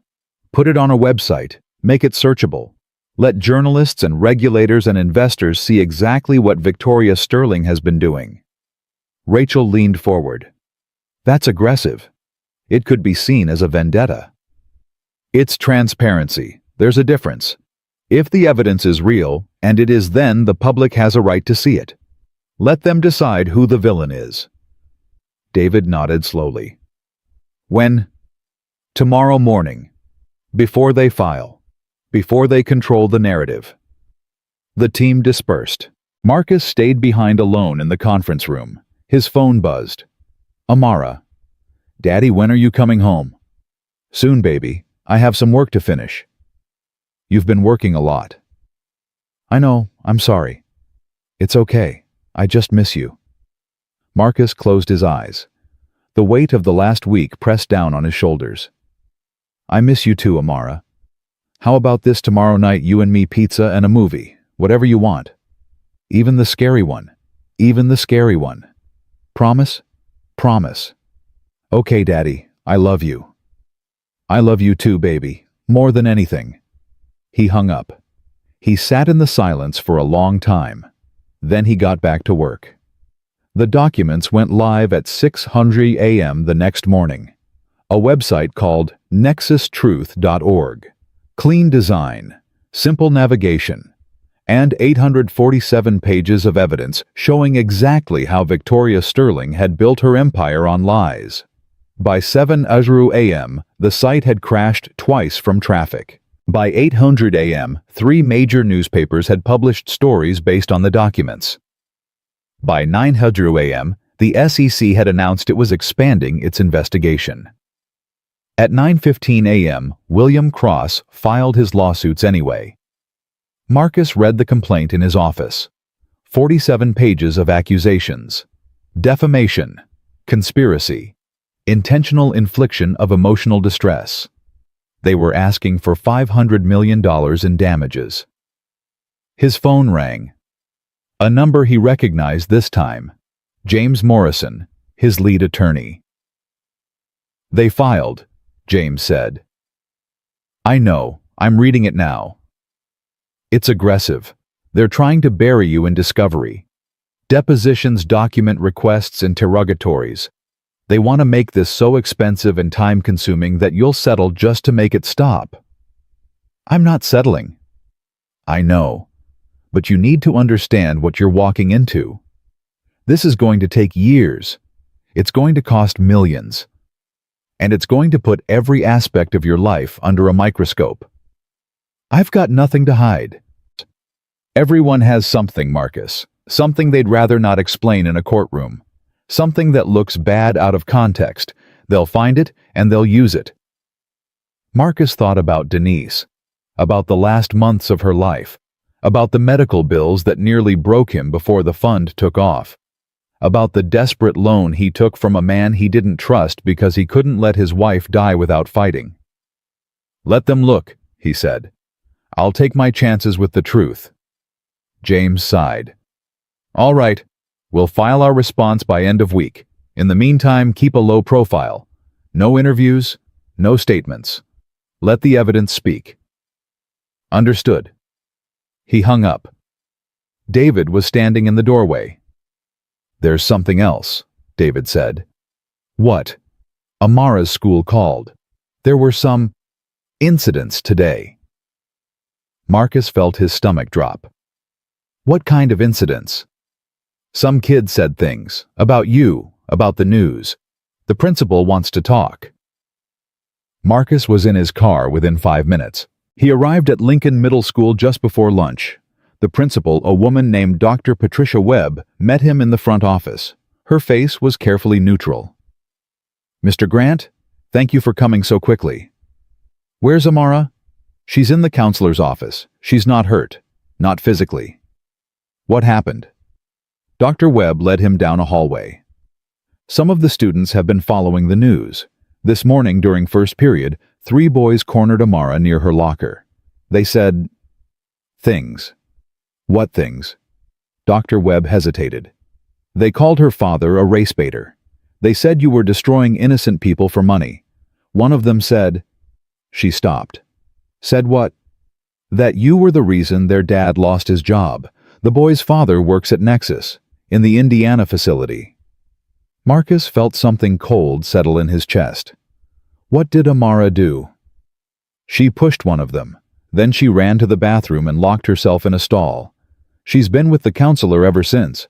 Put it on a website. Make it searchable. Let journalists and regulators and investors see exactly what Victoria Sterling has been doing. Rachel leaned forward. That's aggressive. It could be seen as a vendetta. It's transparency. There's a difference. If the evidence is real, and it is, then the public has a right to see it. Let them decide who the villain is. David nodded slowly. When? Tomorrow morning. Before they file. Before they control the narrative. The team dispersed. Marcus stayed behind alone in the conference room. His phone buzzed. Amara. Daddy, when are you coming home? Soon, baby. I have some work to finish. You've been working a lot. I know. I'm sorry. It's okay. I just miss you. Marcus closed his eyes. The weight of the last week pressed down on his shoulders. I miss you too, Amara. How about this tomorrow night, you and me, pizza and a movie, whatever you want. Even the scary one. Even the scary one. Promise? Promise. Okay, Daddy, I love you. I love you too, baby, more than anything. He hung up. He sat in the silence for a long time. Then he got back to work. The documents went live at 6:00 a.m. the next morning. A website called nexustruth.org. Clean design, simple navigation, and 847 pages of evidence showing exactly how Victoria Sterling had built her empire on lies. By 7:00 a.m., the site had crashed twice from traffic. By 8:00 a.m., 3 major newspapers had published stories based on the documents. By 9:00 a.m., the SEC had announced it was expanding its investigation. At 9:15 a.m., William Cross filed his lawsuits anyway. Marcus read the complaint in his office. 47 pages of accusations. Defamation, conspiracy, intentional infliction of emotional distress. They were asking for $500 million in damages. His phone rang. A number he recognized this time. James Morrison, his lead attorney. They filed, James said. I know, I'm reading it now. It's aggressive. They're trying to bury you in discovery. Depositions document requests, interrogatories. They want to make this so expensive and time-consuming that you'll settle just to make it stop. I'm not settling. I know. But you need to understand what you're walking into. This is going to take years. It's going to cost millions. And it's going to put every aspect of your life under a microscope. I've got nothing to hide. Everyone has something, Marcus. Something they'd rather not explain in a courtroom. Something that looks bad out of context. They'll find it and they'll use it. Marcus thought about Denise, about the last months of her life, about the medical bills that nearly broke him before the fund took off, about the desperate loan he took from a man he didn't trust because he couldn't let his wife die without fighting. Let them look, he said. I'll take my chances with the truth. James sighed. All right. We'll file our response by end of week. In the meantime, keep a low profile. No interviews, no statements. Let the evidence speak. Understood. He hung up. David was standing in the doorway. There's something else, David said. What? Amara's school called. There were some incidents today. Marcus felt his stomach drop. What kind of incidents? Some kid said things, about you, about the news. The principal wants to talk. Marcus was in his car within 5 minutes. He arrived at Lincoln Middle School just before lunch. The principal, a woman named Dr. Patricia Webb, met him in the front office. Her face was carefully neutral. Mr. Grant, thank you for coming so quickly. Where's Amara? She's in the counselor's office. She's not hurt. Not physically. What happened? Dr. Webb led him down a hallway. Some of the students have been following the news. This morning during first period, 3 boys cornered Amara near her locker. They said, things. What things? Dr. Webb hesitated. They called her father a race baiter. They said you were destroying innocent people for money. One of them said, she stopped. Said what? That you were the reason their dad lost his job. The boy's father works at Nexus, in the Indiana facility. Marcus felt something cold settle in his chest. What did Amara do? She pushed one of them. Then she ran to the bathroom and locked herself in a stall. She's been with the counselor ever since.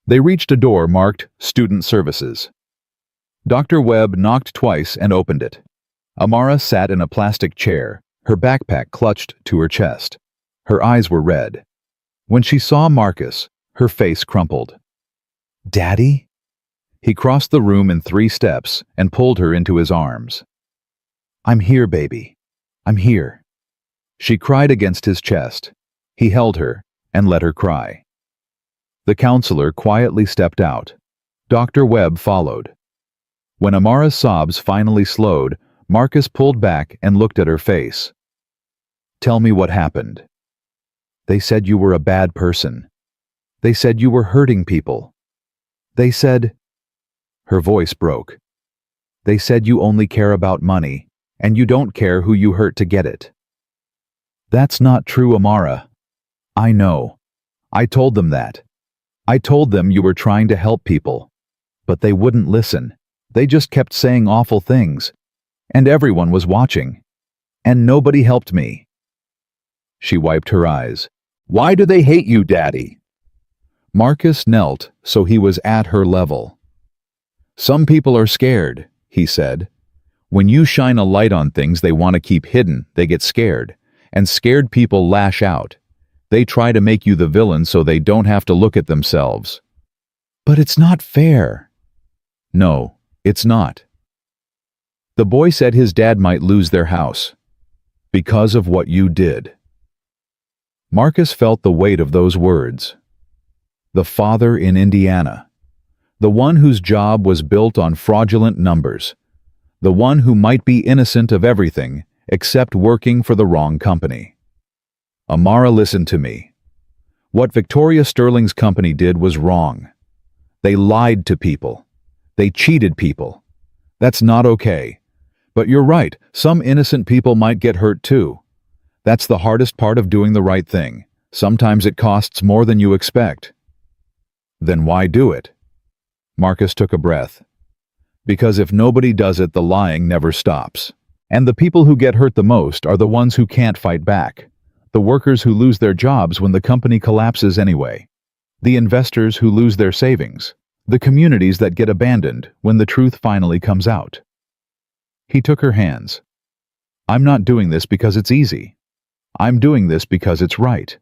They reached a door marked Student Services. Dr. Webb knocked twice and opened it. Amara sat in a plastic chair, her backpack clutched to her chest. Her eyes were red. When she saw Marcus, her face crumpled. Daddy? He crossed the room in 3 steps and pulled her into his arms. I'm here, baby. I'm here. She cried against his chest. He held her and let her cry. The counselor quietly stepped out. Dr. Webb followed. When Amara's sobs finally slowed, Marcus pulled back and looked at her face. Tell me what happened. They said you were a bad person. They said you were hurting people. They said... Her voice broke. They said you only care about money, and you don't care who you hurt to get it. That's not true, Amara. I know. I told them that. I told them you were trying to help people. But they wouldn't listen. They just kept saying awful things. And everyone was watching. And nobody helped me. She wiped her eyes. Why do they hate you, Daddy? Marcus knelt so he was at her level. Some people are scared, he said. When you shine a light on things they want to keep hidden, they get scared. And scared people lash out. They try to make you the villain so they don't have to look at themselves. But it's not fair. No, it's not. The boy said his dad might lose their house. Because of what you did. Marcus felt the weight of those words. The father in Indiana. The one whose job was built on fraudulent numbers. The one who might be innocent of everything except working for the wrong company. Amara, listen to me. What Victoria Sterling's company did was wrong. They lied to people. They cheated people. That's not okay. But you're right, some innocent people might get hurt too. That's the hardest part of doing the right thing. Sometimes it costs more than you expect. Then why do it? Marcus took a breath. Because if nobody does it, the lying never stops. And the people who get hurt the most are the ones who can't fight back. The workers who lose their jobs when the company collapses anyway. The investors who lose their savings. The communities that get abandoned when the truth finally comes out. He took her hands. I'm not doing this because it's easy. I'm doing this because it's right.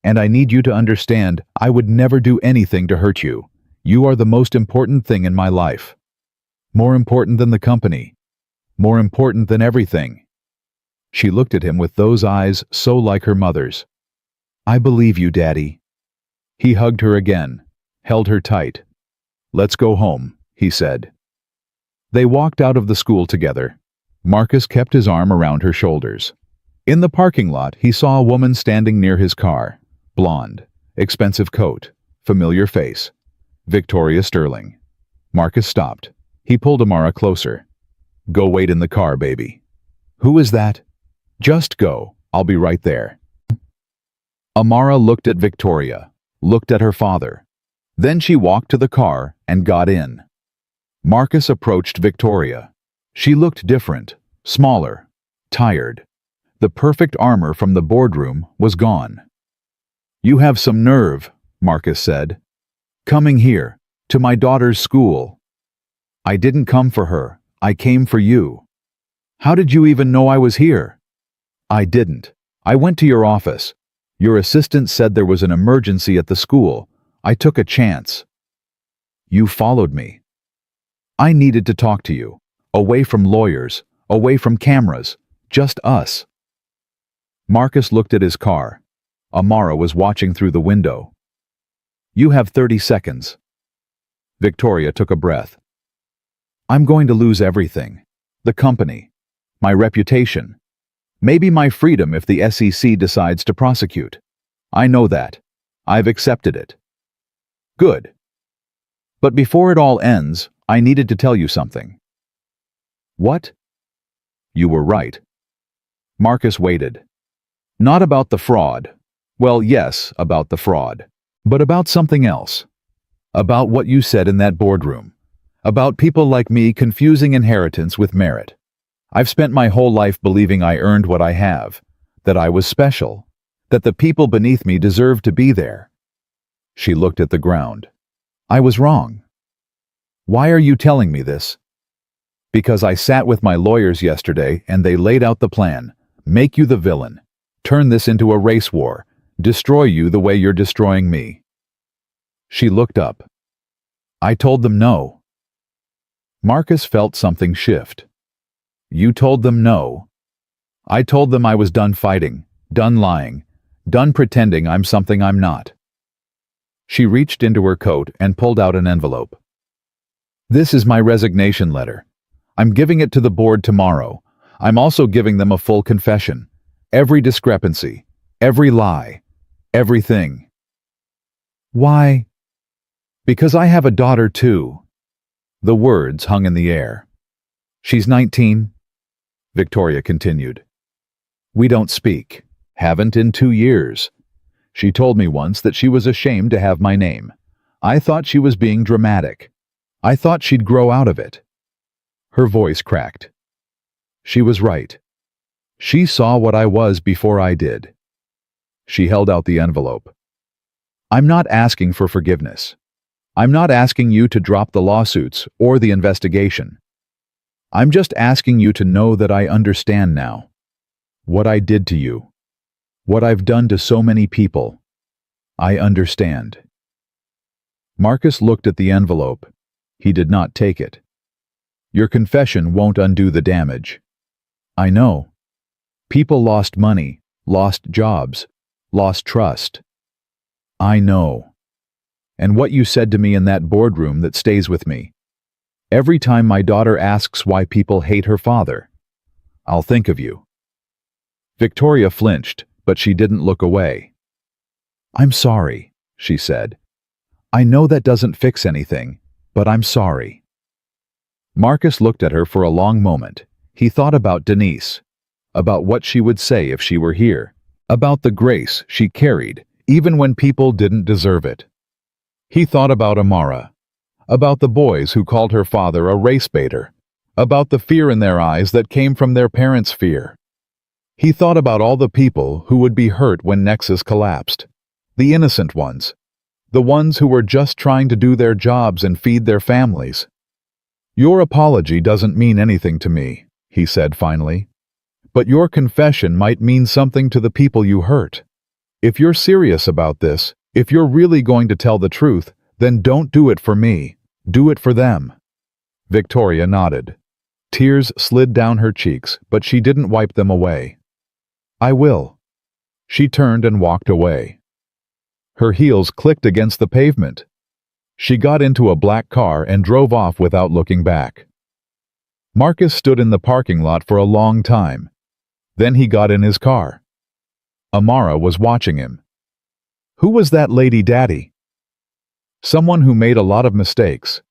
And I need you to understand, I would never do anything to hurt you. You are the most important thing in my life. More important than the company. More important than everything. She looked at him with those eyes so like her mother's. I believe you, Daddy. He hugged her again, held her tight. Let's go home, he said. They walked out of the school together. Marcus kept his arm around her shoulders. In the parking lot, he saw a woman standing near his car. Blonde, expensive coat, familiar face. Victoria Sterling. Marcus stopped. He pulled Amara closer. Go wait in the car, baby. Who is that? Just go. I'll be right there. Amara looked at Victoria, looked at her father. Then she walked to the car and got in. Marcus approached Victoria. She looked different, smaller, tired. The perfect armor from the boardroom was gone. You have some nerve, Marcus said. Coming here, to my daughter's school. I didn't come for her, I came for you. How did you even know I was here? I didn't. I went to your office. Your assistant said there was an emergency at the school. I took a chance. You followed me. I needed to talk to you. Away from lawyers, away from cameras, just us. Marcus looked at his car. Amara was watching through the window. You have 30 seconds. Victoria took a breath. I'm going to lose everything. The company. My reputation. Maybe my freedom if the SEC decides to prosecute. I know that. I've accepted it. Good. But before it all ends, I needed to tell you something. What? You were right. Marcus waited. Not about the fraud. Well, yes, about the fraud. But about something else. About what you said in that boardroom. About people like me confusing inheritance with merit. I've spent my whole life believing I earned what I have, that I was special, that the people beneath me deserved to be there. She looked at the ground. I was wrong. Why are you telling me this? Because I sat with my lawyers yesterday and they laid out the plan. Make you the villain. Turn this into a race war. Destroy you the way you're destroying me. She looked up. I told them no. Marcus felt something shift. You told them no. I told them I was done fighting, done lying, done pretending I'm something I'm not. She reached into her coat and pulled out an envelope. This is my resignation letter. I'm giving it to the board tomorrow. I'm also giving them a full confession. Every discrepancy, every lie, everything. Why? Because I have a daughter too. The words hung in the air. She's 19, Victoria continued. We don't speak. Haven't in 2 years. She told me once that she was ashamed to have my name. I thought she was being dramatic. I thought she'd grow out of it. Her voice cracked. She was right. She saw what I was before I did. She held out the envelope. I'm not asking for forgiveness. I'm not asking you to drop the lawsuits or the investigation. I'm just asking you to know that I understand now. What I did to you. What I've done to so many people. I understand. Marcus looked at the envelope. He did not take it. Your confession won't undo the damage. I know. People lost money, lost jobs, lost trust. I know. And what you said to me in that boardroom that stays with me. Every time my daughter asks why people hate her father, I'll think of you. Victoria flinched, but she didn't look away. I'm sorry, she said. I know that doesn't fix anything, but I'm sorry. Marcus looked at her for a long moment. He thought about Denise. about what she would say if she were here, about the grace she carried, even when people didn't deserve it. He thought about Amara, about the boys who called her father a race baiter, about the fear in their eyes that came from their parents' fear. He thought about all the people who would be hurt when Nexus collapsed, the innocent ones, the ones who were just trying to do their jobs and feed their families. "Your apology doesn't mean anything to me," he said finally. "But your confession might mean something to the people you hurt. If you're serious about this, if you're really going to tell the truth, then don't do it for me. Do it for them." Victoria nodded. Tears slid down her cheeks, but she didn't wipe them away. "I will." She turned and walked away. Her heels clicked against the pavement. She got into a black car and drove off without looking back. Marcus stood in the parking lot for a long time. Then he got in his car. Amara was watching him. Who was that lady daddy? Someone who made a lot of mistakes.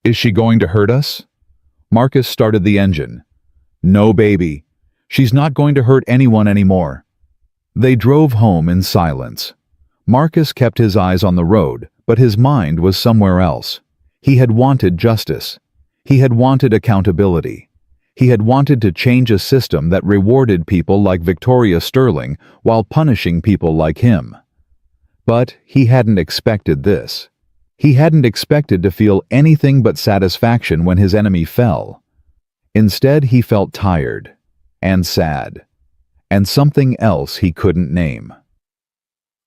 Is she going to hurt us? Marcus started the engine. No, baby. She's not going to hurt anyone anymore. They drove home in silence. Marcus kept his eyes on the road, but his mind was somewhere else. He had wanted justice. He had wanted accountability. He had wanted to change a system that rewarded people like Victoria Sterling while punishing people like him. But he hadn't expected this. He hadn't expected to feel anything but satisfaction when his enemy fell. Instead, he felt tired and sad, and something else he couldn't name.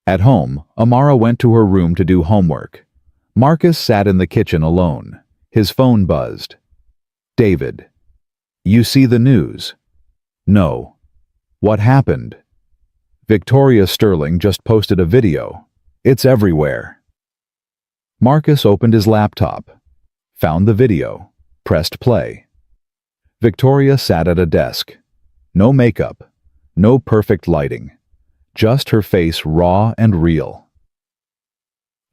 At home, Amara went to her room to do homework. Marcus sat in the kitchen alone. His phone buzzed. "David, you see the news?" "No." "What happened?" "Victoria Sterling just posted a video. It's everywhere." Marcus opened his laptop, found the video, pressed play. Victoria sat at a desk. No makeup, no perfect lighting, just her face raw and real.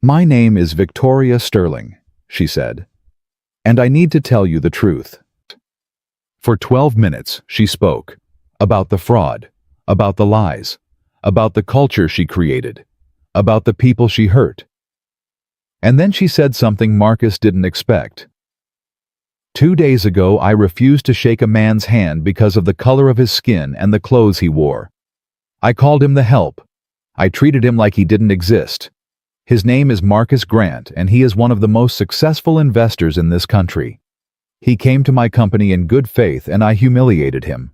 "My name is Victoria Sterling," she said, "and I need to tell you the truth." For 12 minutes, she spoke about the fraud, about the lies, about the culture she created, about the people she hurt. And then she said something Marcus didn't expect. "2 days ago, I refused to shake a man's hand because of the color of his skin and the clothes he wore. I called him the help. I treated him like he didn't exist. His name is Marcus Grant, and he is one of the most successful investors in this country. He came to my company in good faith, and I humiliated him."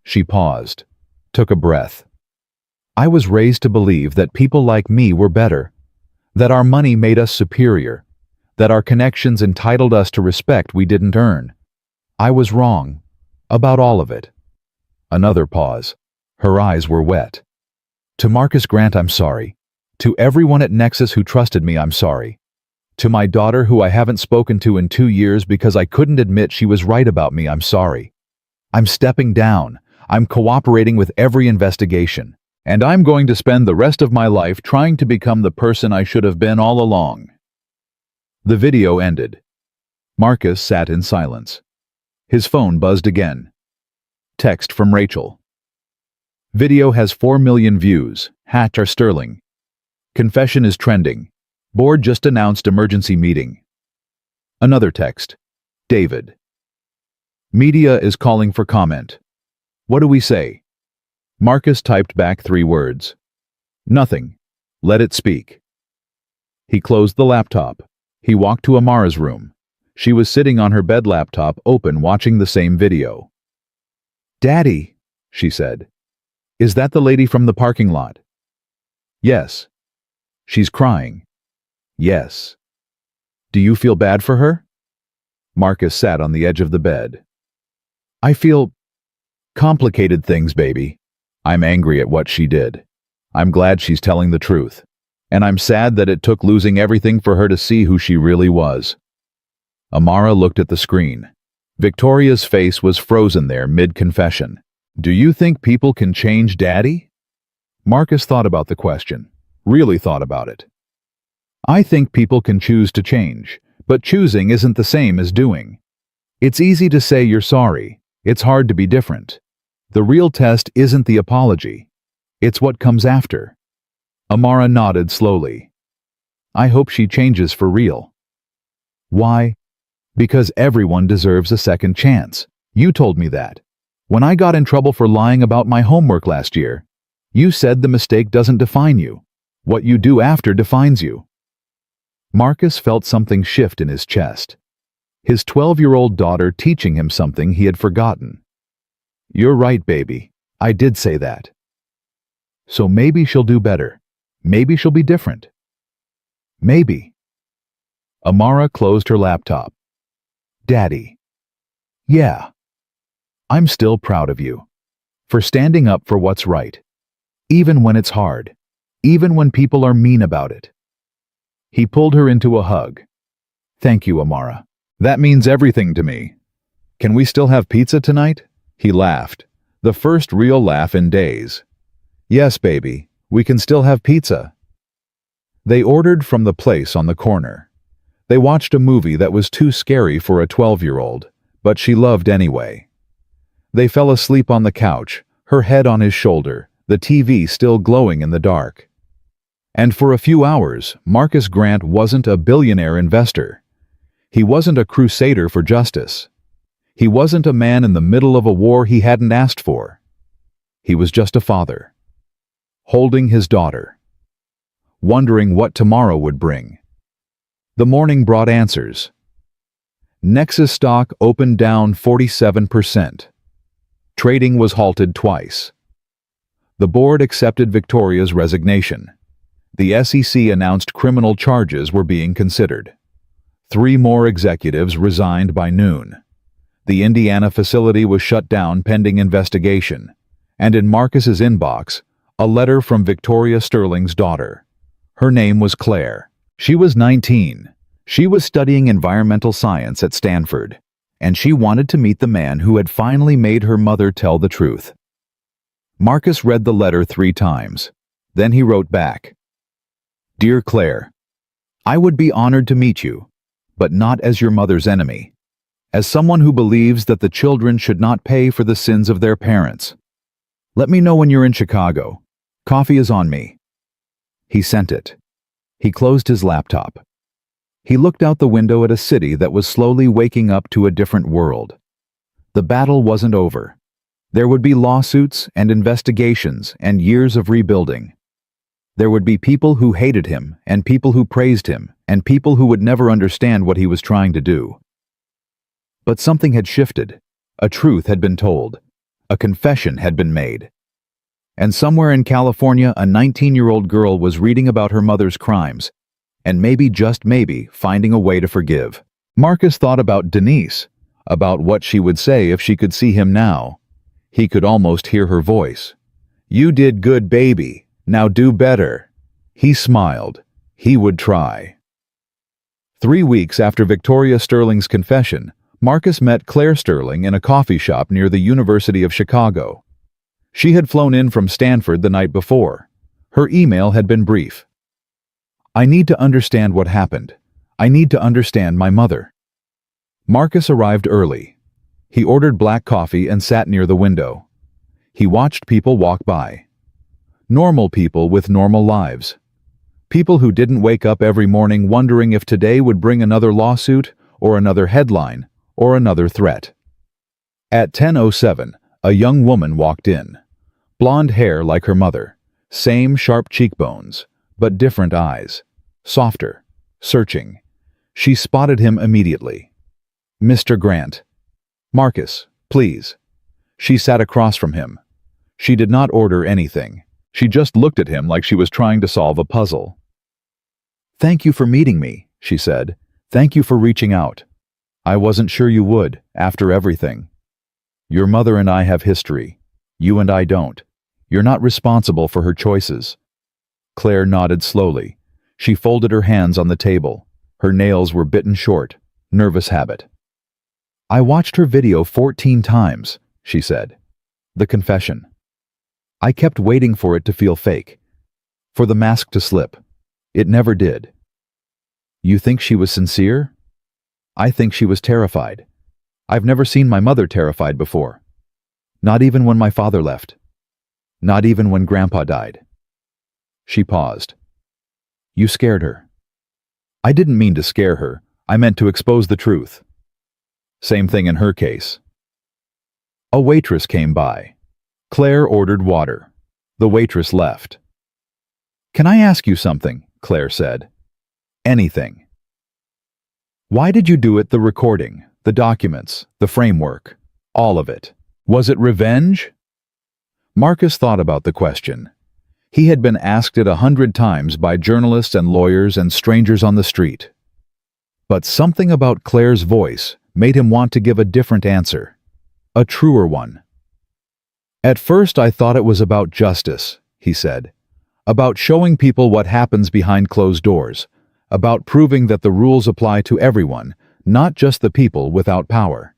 She paused, took a breath. "I was raised to believe that people like me were better, that our money made us superior, that our connections entitled us to respect we didn't earn. I was wrong about all of it." Another pause. Her eyes were wet. "To Marcus Grant, I'm sorry. To everyone at Nexus who trusted me, I'm sorry. To my daughter, who I haven't spoken to in 2 years because I couldn't admit she was right about me, I'm sorry. I'm stepping down. I'm cooperating with every investigation. And I'm going to spend the rest of my life trying to become the person I should have been all along." The video ended. Marcus sat in silence. His phone buzzed again. Text from Rachel. "Video has 4 million views. # Sterling. Confession is trending. Board just announced emergency meeting." Another text. "David. Media is calling for comment. What do we say?" Marcus typed back 3 words. "Nothing. Let it speak." He closed the laptop. He walked to Amara's room. She was sitting on her bed, laptop open, watching the same video. "Daddy," she said. "Is that the lady from the parking lot?" "Yes." "She's crying." "Yes." "Do you feel bad for her?" Marcus sat on the edge of the bed. "I feel complicated things, baby. I'm angry at what she did. I'm glad she's telling the truth. And I'm sad that it took losing everything for her to see who she really was." Amara looked at the screen. Victoria's face was frozen there mid-confession. "Do you think people can change, Daddy?" Marcus thought about the question. Really thought about it. "I think people can choose to change, but choosing isn't the same as doing. It's easy to say you're sorry. It's hard to be different. The real test isn't the apology. It's what comes after. Amara nodded slowly. I hope she changes for real. Why? Because everyone deserves a second chance. You told me that. When I got in trouble for lying about my homework last year, you said the mistake doesn't define you. What you do after defines you. Marcus felt something shift in his chest. His 12-year-old daughter teaching him something he had forgotten. You're right, baby. I did say that. So maybe she'll do better. Maybe she'll be different. Maybe. Amara closed her laptop. Daddy. Yeah. I'm still proud of you. For standing up for what's right. Even when it's hard. Even when people are mean about it. He pulled her into a hug. Thank you, Amara. That means everything to me. Can we still have pizza tonight? He laughed. The first real laugh in days. Yes, baby. We can still have pizza. They ordered from the place on the corner. They watched a movie that was too scary for a 12-year-old, but she loved anyway. They fell asleep on the couch, her head on his shoulder, the TV still glowing in the dark. And for a few hours, Marcus Grant wasn't a billionaire investor. He wasn't a crusader for justice. He wasn't a man in the middle of a war he hadn't asked for. He was just a father. Holding his daughter. Wondering what tomorrow would bring. The morning brought answers. Nexus stock opened down 47%. Trading was halted twice. The board accepted Victoria's resignation. The SEC announced criminal charges were being considered. 3 more executives resigned by noon. The Indiana facility was shut down pending investigation, and in Marcus's inbox, a letter from Victoria Sterling's daughter. Her name was Claire. She was 19. She was studying environmental science at Stanford, and she wanted to meet the man who had finally made her mother tell the truth. Marcus read the letter 3 times. Then he wrote back. Dear Claire, I would be honored to meet you, but not as your mother's enemy. As someone who believes that the children should not pay for the sins of their parents. Let me know when you're in Chicago. Coffee is on me. He sent it. He closed his laptop. He looked out the window at a city that was slowly waking up to a different world. The battle wasn't over. There would be lawsuits and investigations and years of rebuilding. There would be people who hated him and people who praised him and people who would never understand what he was trying to do. But something had shifted. A truth had been told. A confession had been made. And somewhere in California, a 19-year-old girl was reading about her mother's crimes, and maybe, just maybe, finding a way to forgive. Marcus thought about Denise, about what she would say if she could see him now. He could almost hear her voice. You did good, baby. Now do better. He smiled. He would try. 3 weeks after Victoria Sterling's confession, Marcus met Claire Sterling in a coffee shop near the University of Chicago. She had flown in from Stanford the night before. Her email had been brief. I need to understand what happened. I need to understand my mother. Marcus arrived early. He ordered black coffee and sat near the window. He watched people walk by. Normal people with normal lives. People who didn't wake up every morning wondering if today would bring another lawsuit or another headline or another threat. At 10:07, a young woman walked in. Blonde hair like her mother. Same sharp cheekbones, but different eyes. Softer. Searching. She spotted him immediately. Mr. Grant. Marcus, please. She sat across from him. She did not order anything. She just looked at him like she was trying to solve a puzzle. Thank you for meeting me, she said. Thank you for reaching out. I wasn't sure you would, after everything. Your mother and I have history. You and I don't. You're not responsible for her choices. Claire nodded slowly. She folded her hands on the table. Her nails were bitten short. Nervous habit. I watched her video 14 times, she said. The confession. I kept waiting for it to feel fake. For the mask to slip. It never did. You think she was sincere? I think she was terrified. I've never seen my mother terrified before. Not even when my father left. Not even when Grandpa died. She paused. You scared her. I didn't mean to scare her. I meant to expose the truth. Same thing in her case. A waitress came by. Claire ordered water. The waitress left. Can I ask you something? Claire said. Anything. Why did you do it? The recording, the documents, the framework, all of it. Was it revenge? Marcus thought about the question. He had been asked it 100 times by journalists and lawyers and strangers on the street. But something about Claire's voice made him want to give a different answer, a truer one. At first I thought it was about justice, he said, about showing people what happens behind closed doors, about proving that the rules apply to everyone, not just the people without power.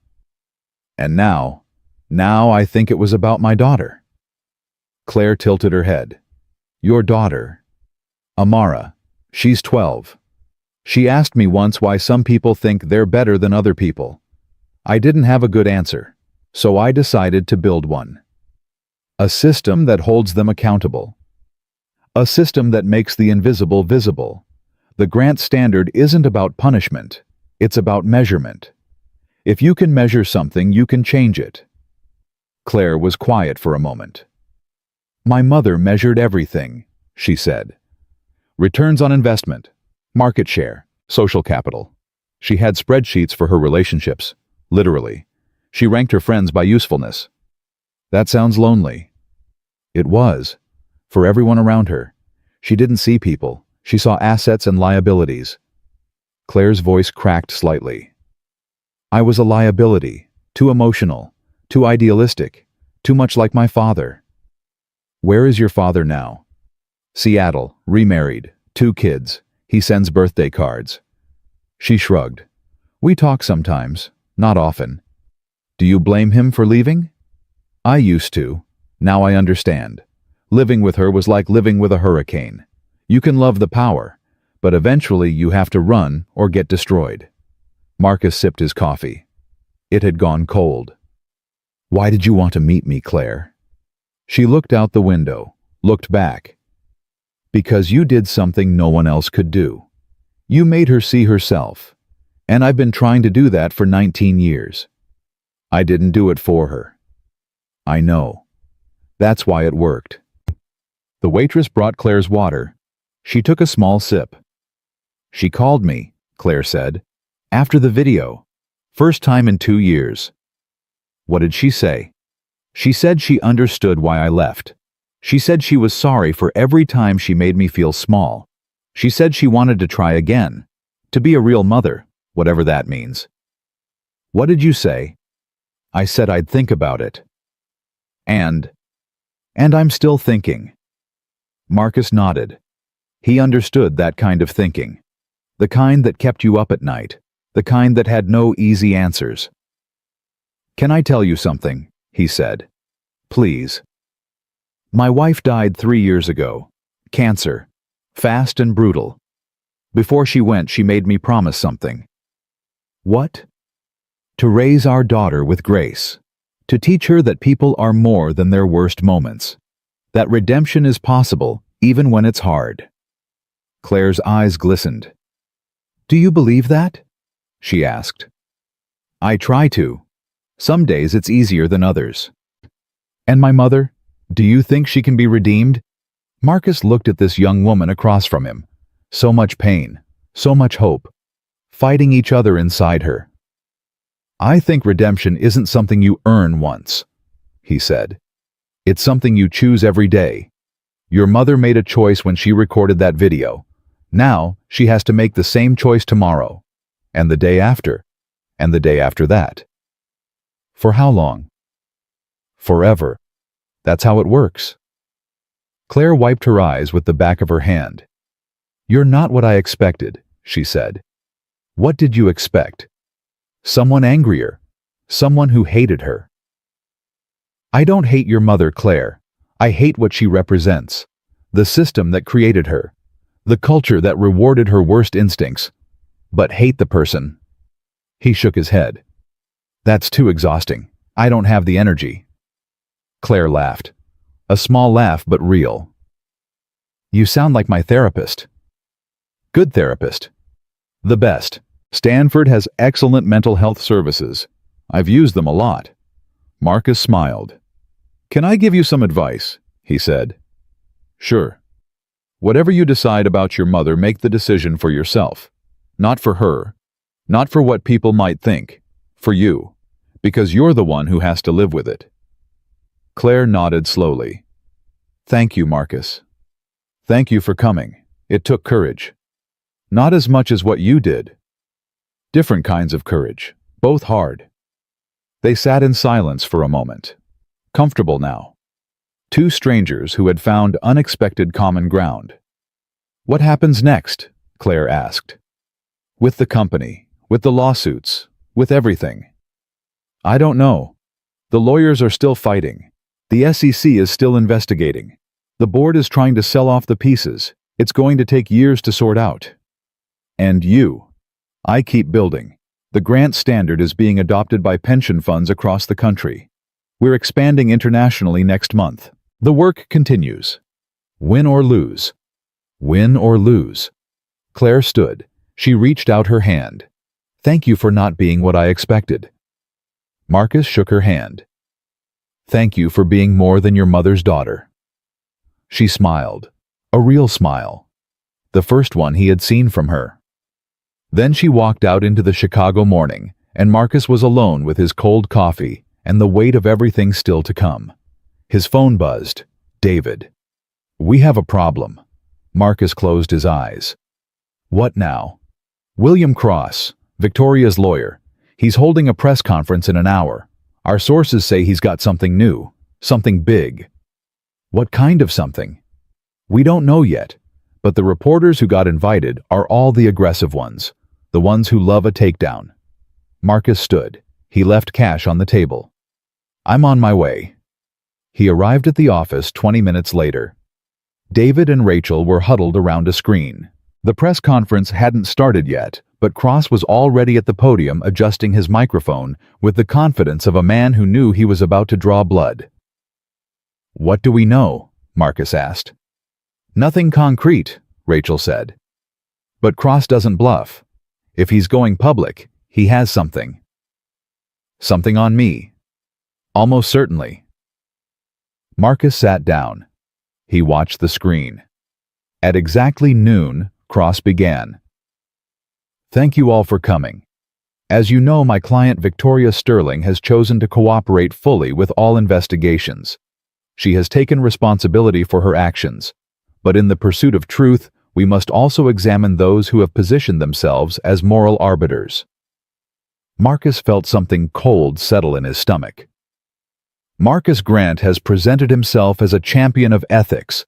And now I think it was about my daughter. Claire tilted her head. Your daughter. Amara. She's 12. She asked me once why some people think they're better than other people. I didn't have a good answer, so I decided to build one. A system that holds them accountable. A system that makes the invisible visible. The grant standard isn't about punishment, it's about measurement. If you can measure something, you can change it. Claire was quiet for a moment. My mother measured everything, she said. Returns on investment, market share, social capital. She had spreadsheets for her relationships, literally. She ranked her friends by usefulness. That sounds lonely. It was, for everyone around her. She didn't see people, she saw assets and liabilities. Claire's voice cracked slightly. I was a liability, too emotional, too idealistic, too much like my father. Where is your father now? Seattle, remarried, 2 kids. He sends birthday cards. She shrugged. We talk sometimes, not often. Do you blame him for leaving? I used to. Now I understand. Living with her was like living with a hurricane. You can love the power, but eventually you have to run or get destroyed. Marcus sipped his coffee. It had gone cold. Why did you want to meet me, Claire? She looked out the window, looked back. Because you did something no one else could do. You made her see herself. And I've been trying to do that for 19 years. I didn't do it for her. I know. That's why it worked. The waitress brought Claire's water. She took a small sip. She called me, Claire said, after the video. First time in 2 years. What did she say? She said she understood why I left. She said she was sorry for every time she made me feel small. She said she wanted to try again, to be a real mother, whatever that means. What did you say? I said I'd think about it. And I'm still thinking. Marcus nodded. He understood that kind of thinking. The kind that kept you up at night. The kind that had no easy answers. Can I tell you something? He said. Please. My wife died 3 years ago. Cancer. Fast and brutal. Before she went, she made me promise something. What? To raise our daughter with grace. To teach her that people are more than their worst moments. That redemption is possible, even when it's hard. Claire's eyes glistened. Do you believe that? She asked. I try to. Some days it's easier than others. And my mother? Do you think she can be redeemed? Marcus looked at this young woman across from him. So much pain, so much hope, fighting each other inside her. I think redemption isn't something you earn once, he said. It's something you choose every day. Your mother made a choice when she recorded that video. Now she has to make the same choice tomorrow, and the day after, and the day after that. For how long? Forever. That's how it works. Claire wiped her eyes with the back of her hand. You're not what I expected, she said. What did you expect? Someone angrier. Someone who hated her. I don't hate your mother, Claire. I hate what she represents. The system that created her. The culture that rewarded her worst instincts. But hate the person. He shook his head. That's too exhausting. I don't have the energy. Claire laughed. A small laugh, but real. You sound like my therapist. Good therapist. The best. Stanford has excellent mental health services. I've used them a lot. Marcus smiled. Can I give you some advice? He said. Sure. Whatever you decide about your mother, make the decision for yourself. Not for her. Not for what people might think. For you. Because you're the one who has to live with it. Claire nodded slowly. Thank you, Marcus. Thank you for coming. It took courage. Not as much as what you did. Different kinds of courage, both hard. They sat in silence for a moment. Comfortable now. Two strangers who had found unexpected common ground. What happens next? Claire asked. With the company, with the lawsuits, with everything. I don't know. The lawyers are still fighting. The SEC is still investigating. The board is trying to sell off the pieces. It's going to take years to sort out. And you. I keep building. The grant standard is being adopted by pension funds across the country. We're expanding internationally next month. The work continues. Win or lose. Win or lose. Claire stood. She reached out her hand. Thank you for not being what I expected. Marcus shook her hand. Thank you for being more than your mother's daughter. She smiled. A real smile. The first one he had seen from her. Then she walked out into the Chicago morning, and Marcus was alone with his cold coffee and the weight of everything still to come. His phone buzzed. David. We have a problem. Marcus closed his eyes. What now? William Cross, Victoria's lawyer. He's holding a press conference in an hour. Our sources say he's got something new, something big. What kind of something? We don't know yet, but the reporters who got invited are all the aggressive ones, the ones who love a takedown. Marcus stood. He left cash on the table. I'm on my way. He arrived at the office 20 minutes later. David and Rachel were huddled around a screen. The press conference hadn't started yet, but Cross was already at the podium adjusting his microphone with the confidence of a man who knew he was about to draw blood. What do we know? Marcus asked. Nothing concrete, Rachel said. But Cross doesn't bluff. If he's going public, he has something. Something on me. Almost certainly. Marcus sat down. He watched the screen. At exactly noon, Cross began. Thank you all for coming. As you know, my client Victoria Sterling has chosen to cooperate fully with all investigations. She has taken responsibility for her actions, but in the pursuit of truth, we must also examine those who have positioned themselves as moral arbiters. Marcus felt something cold settle in his stomach. Marcus Grant has presented himself as a champion of ethics,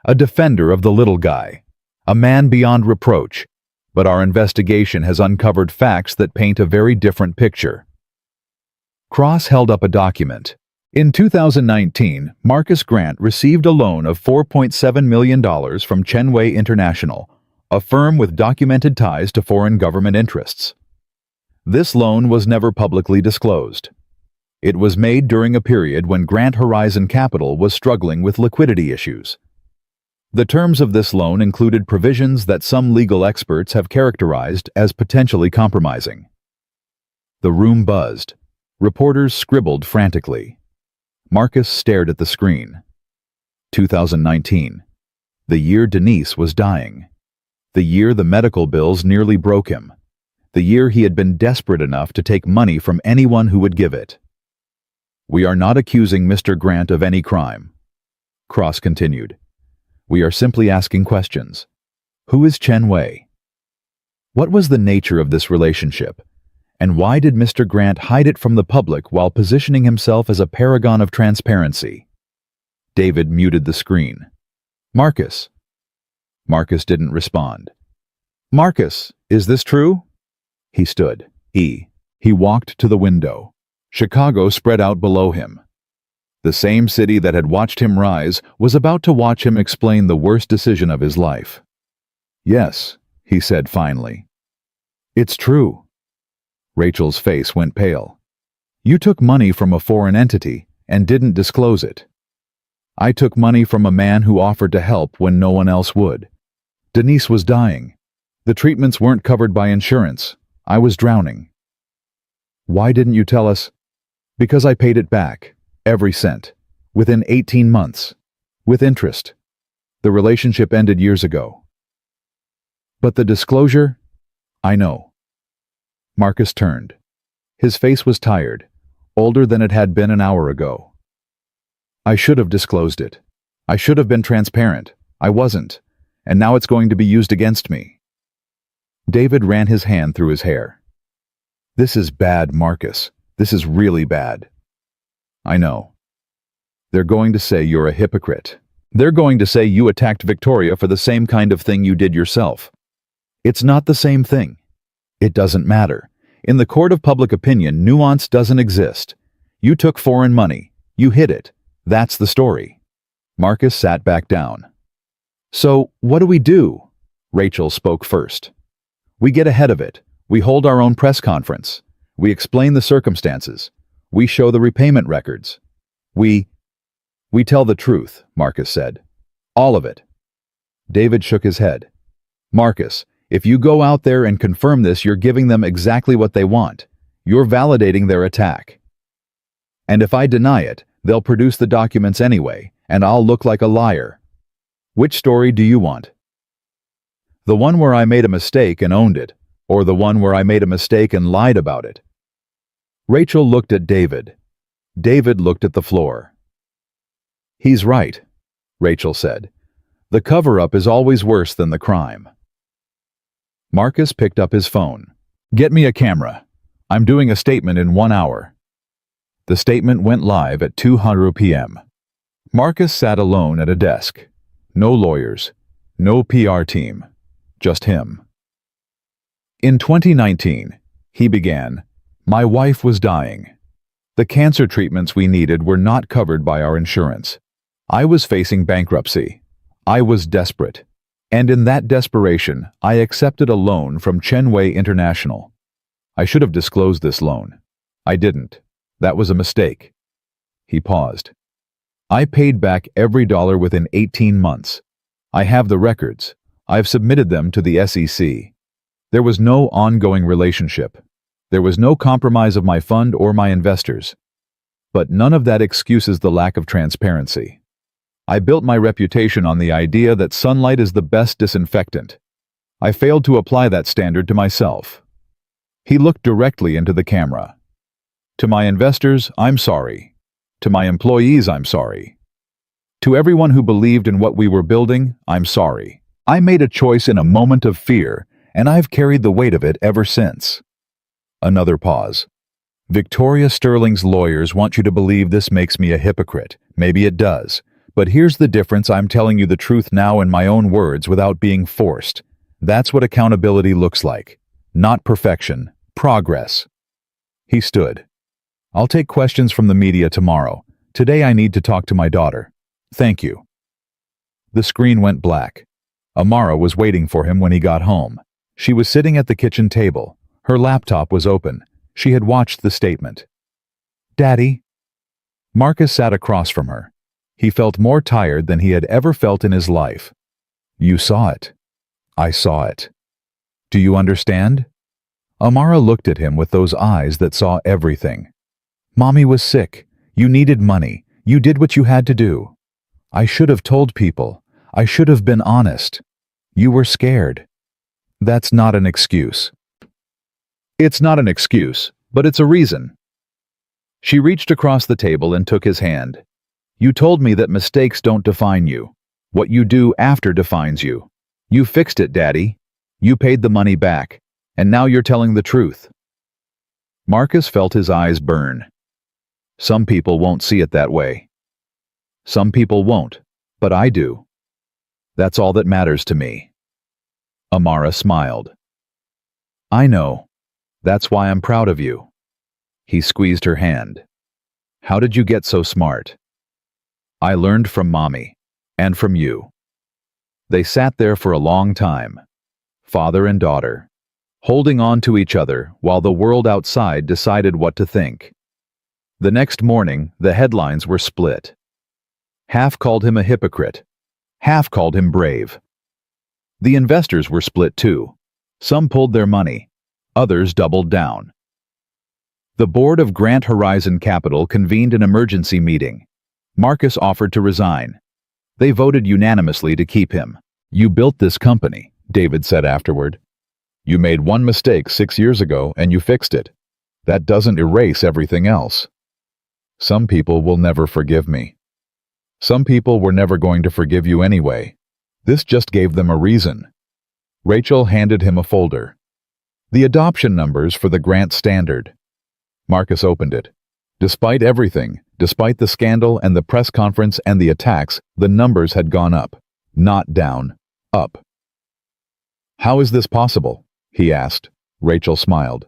a defender of the little guy, a man beyond reproach, but our investigation has uncovered facts that paint a very different picture. Cross held up a document. In 2019, Marcus Grant received a loan of $4.7 million from Chenway International, a firm with documented ties to foreign government interests. This loan was never publicly disclosed. It was made during a period when Grant Horizon Capital was struggling with liquidity issues. The terms of this loan included provisions that some legal experts have characterized as potentially compromising. The room buzzed. Reporters scribbled frantically. Marcus stared at the screen. 2019. The year Denise was dying. The year the medical bills nearly broke him. The year he had been desperate enough to take money from anyone who would give it. We are not accusing Mr. Grant of any crime. Cross continued. We are simply asking questions. Who is Chen Wei? What was the nature of this relationship? And why did Mr. Grant hide it from the public while positioning himself as a paragon of transparency? David muted the screen. Marcus. Marcus didn't respond. Marcus, is this true? He stood. He walked to the window. Chicago spread out below him. The same city that had watched him rise was about to watch him explain the worst decision of his life. Yes, he said finally. It's true. Rachel's face went pale. You took money from a foreign entity, and didn't disclose it. I took money from a man who offered to help when no one else would. Denise was dying. The treatments weren't covered by insurance. I was drowning. Why didn't you tell us? Because I paid it back, every cent, within 18 months, with interest. The relationship ended years ago. But the disclosure? I know. Marcus turned. His face was tired, older than it had been an hour ago. I should have disclosed it. I should have been transparent. I wasn't, and now it's going to be used against me. David ran his hand through his hair. This is bad, Marcus. This is really bad. I know. They're going to say you're a hypocrite. They're going to say you attacked Victoria for the same kind of thing you did yourself. It's not the same thing. It doesn't matter. In the court of public opinion, nuance doesn't exist. You took foreign money. You hid it. That's the story. Marcus sat back down. So, what do we do? Rachel spoke first. We get ahead of it. We hold our own press conference. We explain the circumstances. We show the repayment records. We tell the truth, Marcus said. All of it. David shook his head. Marcus, if you go out there and confirm this, you're giving them exactly what they want. You're validating their attack. And if I deny it, they'll produce the documents anyway, and I'll look like a liar. Which story do you want? The one where I made a mistake and owned it, or the one where I made a mistake and lied about it? Rachel looked at David. David looked at the floor. He's right, Rachel said. The cover-up is always worse than the crime. Marcus picked up his phone. Get me a camera. I'm doing a statement in 1 hour. The statement went live at 2:00 p.m. Marcus sat alone at a desk. No lawyers. No PR team. Just him. In 2019, he began, my wife was dying. The cancer treatments we needed were not covered by our insurance. I was facing bankruptcy. I was desperate. And in that desperation, I accepted a loan from Chenway International. I should have disclosed this loan. I didn't. That was a mistake. He paused. I paid back every dollar within 18 months. I have the records. I've submitted them to the SEC. There was no ongoing relationship. There was no compromise of my fund or my investors. But none of that excuses the lack of transparency. I built my reputation on the idea that sunlight is the best disinfectant. I failed to apply that standard to myself. He looked directly into the camera. To my investors, I'm sorry. To my employees, I'm sorry. To everyone who believed in what we were building, I'm sorry. I made a choice in a moment of fear, and I've carried the weight of it ever since. Another pause. Victoria Sterling's lawyers want you to believe this makes me a hypocrite. Maybe it does. But here's the difference. I'm telling you the truth now in my own words without being forced. That's what accountability looks like. Not perfection. Progress. He stood. I'll take questions from the media tomorrow. Today I need to talk to my daughter. Thank you. The screen went black. Amara was waiting for him when he got home. She was sitting at the kitchen table. Her laptop was open. She had watched the statement. Daddy? Marcus sat across from her. He felt more tired than he had ever felt in his life. You saw it. I saw it. Do you understand? Amara looked at him with those eyes that saw everything. Mommy was sick. You needed money. You did what you had to do. I should have told people. I should have been honest. You were scared. That's not an excuse. It's not an excuse, but it's a reason. She reached across the table and took his hand. You told me that mistakes don't define you. What you do after defines you. You fixed it, Daddy. You paid the money back. And now you're telling the truth. Marcus felt his eyes burn. Some people won't see it that way. Some people won't, but I do. That's all that matters to me. Amara smiled. I know. That's why I'm proud of you. He squeezed her hand. How did you get so smart? I learned from Mommy, and from you. They sat there for a long time, father and daughter, holding on to each other while the world outside decided what to think. The next morning, the headlines were split. Half called him a hypocrite. Half called him brave. The investors were split too. Some pulled their money. Others doubled down. The board of Grant Horizon Capital convened an emergency meeting. Marcus offered to resign. They voted unanimously to keep him. "You built this company," David said afterward. "You made one mistake 6 years ago and you fixed it. That doesn't erase everything else. Some people will never forgive me. Some people were never going to forgive you anyway. This just gave them a reason." Rachel handed him a folder. The adoption numbers for the Grant Standard. Marcus opened it. Despite everything, despite the scandal and the press conference and the attacks, the numbers had gone up. Not down. Up. "How is this possible?" he asked. Rachel smiled.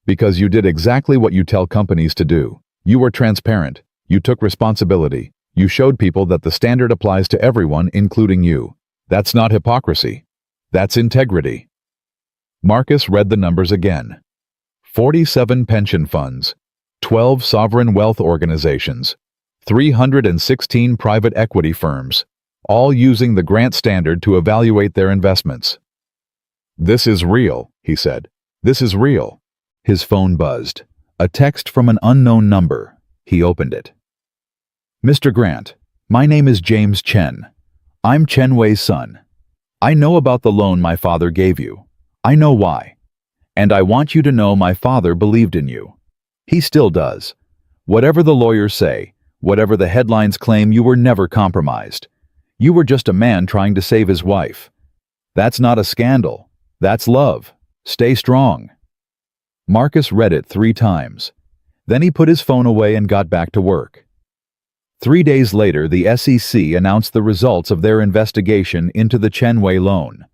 "Because you did exactly what you tell companies to do. You were transparent. You took responsibility. You showed people that the standard applies to everyone, including you. That's not hypocrisy. That's integrity." Marcus read the numbers again. 47 pension funds, 12 sovereign wealth organizations, 316 private equity firms, all using the Grant Standard to evaluate their investments. "This is real," he said. "This is real." His phone buzzed. A text from an unknown number. He opened it. "Mr. Grant, my name is James Chen. I'm Chen Wei's son. I know about the loan my father gave you. I know why. And I want you to know my father believed in you. He still does. Whatever the lawyers say, whatever the headlines claim, you were never compromised. You were just a man trying to save his wife. That's not a scandal. That's love. Stay strong." Marcus read it 3 times. Then he put his phone away and got back to work. 3 days later, the SEC announced the results of their investigation into the Chen Wei loan.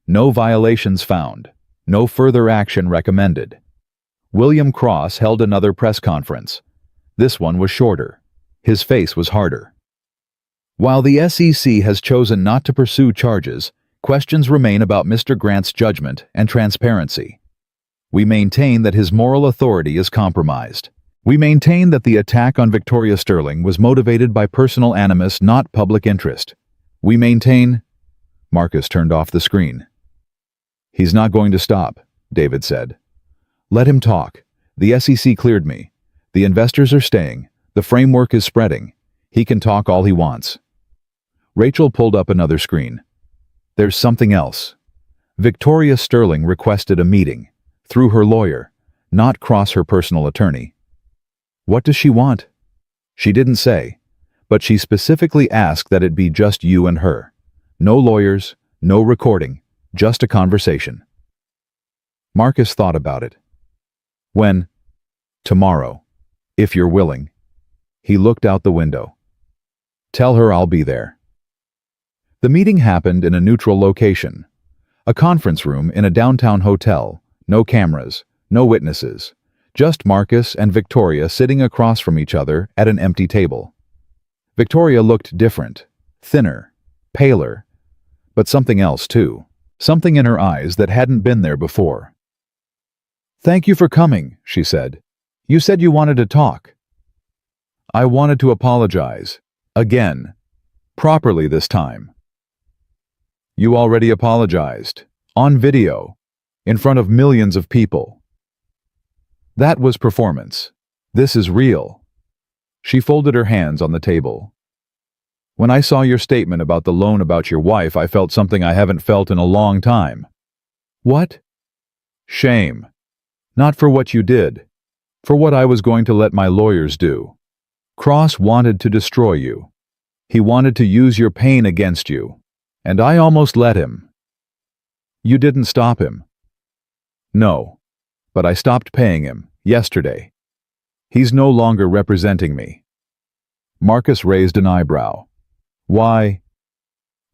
No violations found. No further action recommended. William Cross held another press conference. This one was shorter. His face was harder. While the SEC has chosen not to pursue charges, questions remain about Mr. Grant's judgment and transparency. We maintain that his moral authority is compromised. We maintain that the attack on Victoria Sterling was motivated by personal animus, not public interest. We maintain... Marcus turned off the screen. "He's not going to stop," David said. "Let him talk. The SEC cleared me. The investors are staying. The framework is spreading. He can talk all he wants." Rachel pulled up another screen. "There's something else. Victoria Sterling requested a meeting, through her lawyer, not Cross, her personal attorney." "What does she want?" "She didn't say, but she specifically asked that it be just you and her. No lawyers, no recording, just a conversation." Marcus thought about it. "When?" "Tomorrow, if you're willing." He looked out the window. "Tell her I'll be there." The meeting happened in a neutral location. A conference room in a downtown hotel. No cameras, no witnesses. Just Marcus and Victoria sitting across from each other at an empty table. Victoria looked different, thinner, paler, but something else too. Something in her eyes that hadn't been there before. "Thank you for coming," she said. "You said you wanted to talk." "I wanted to apologize. Again. Properly this time." "You already apologized. On video. In front of millions of people." "That was performance. This is real." She folded her hands on the table. "When I saw your statement about the loan about your wife, I felt something I haven't felt in a long time." "What?" "Shame. Not for what you did. For what I was going to let my lawyers do. Cross wanted to destroy you. He wanted to use your pain against you. And I almost let him." "You didn't stop him." "No. But I stopped paying him, yesterday. He's no longer representing me." Marcus raised an eyebrow. "Why?"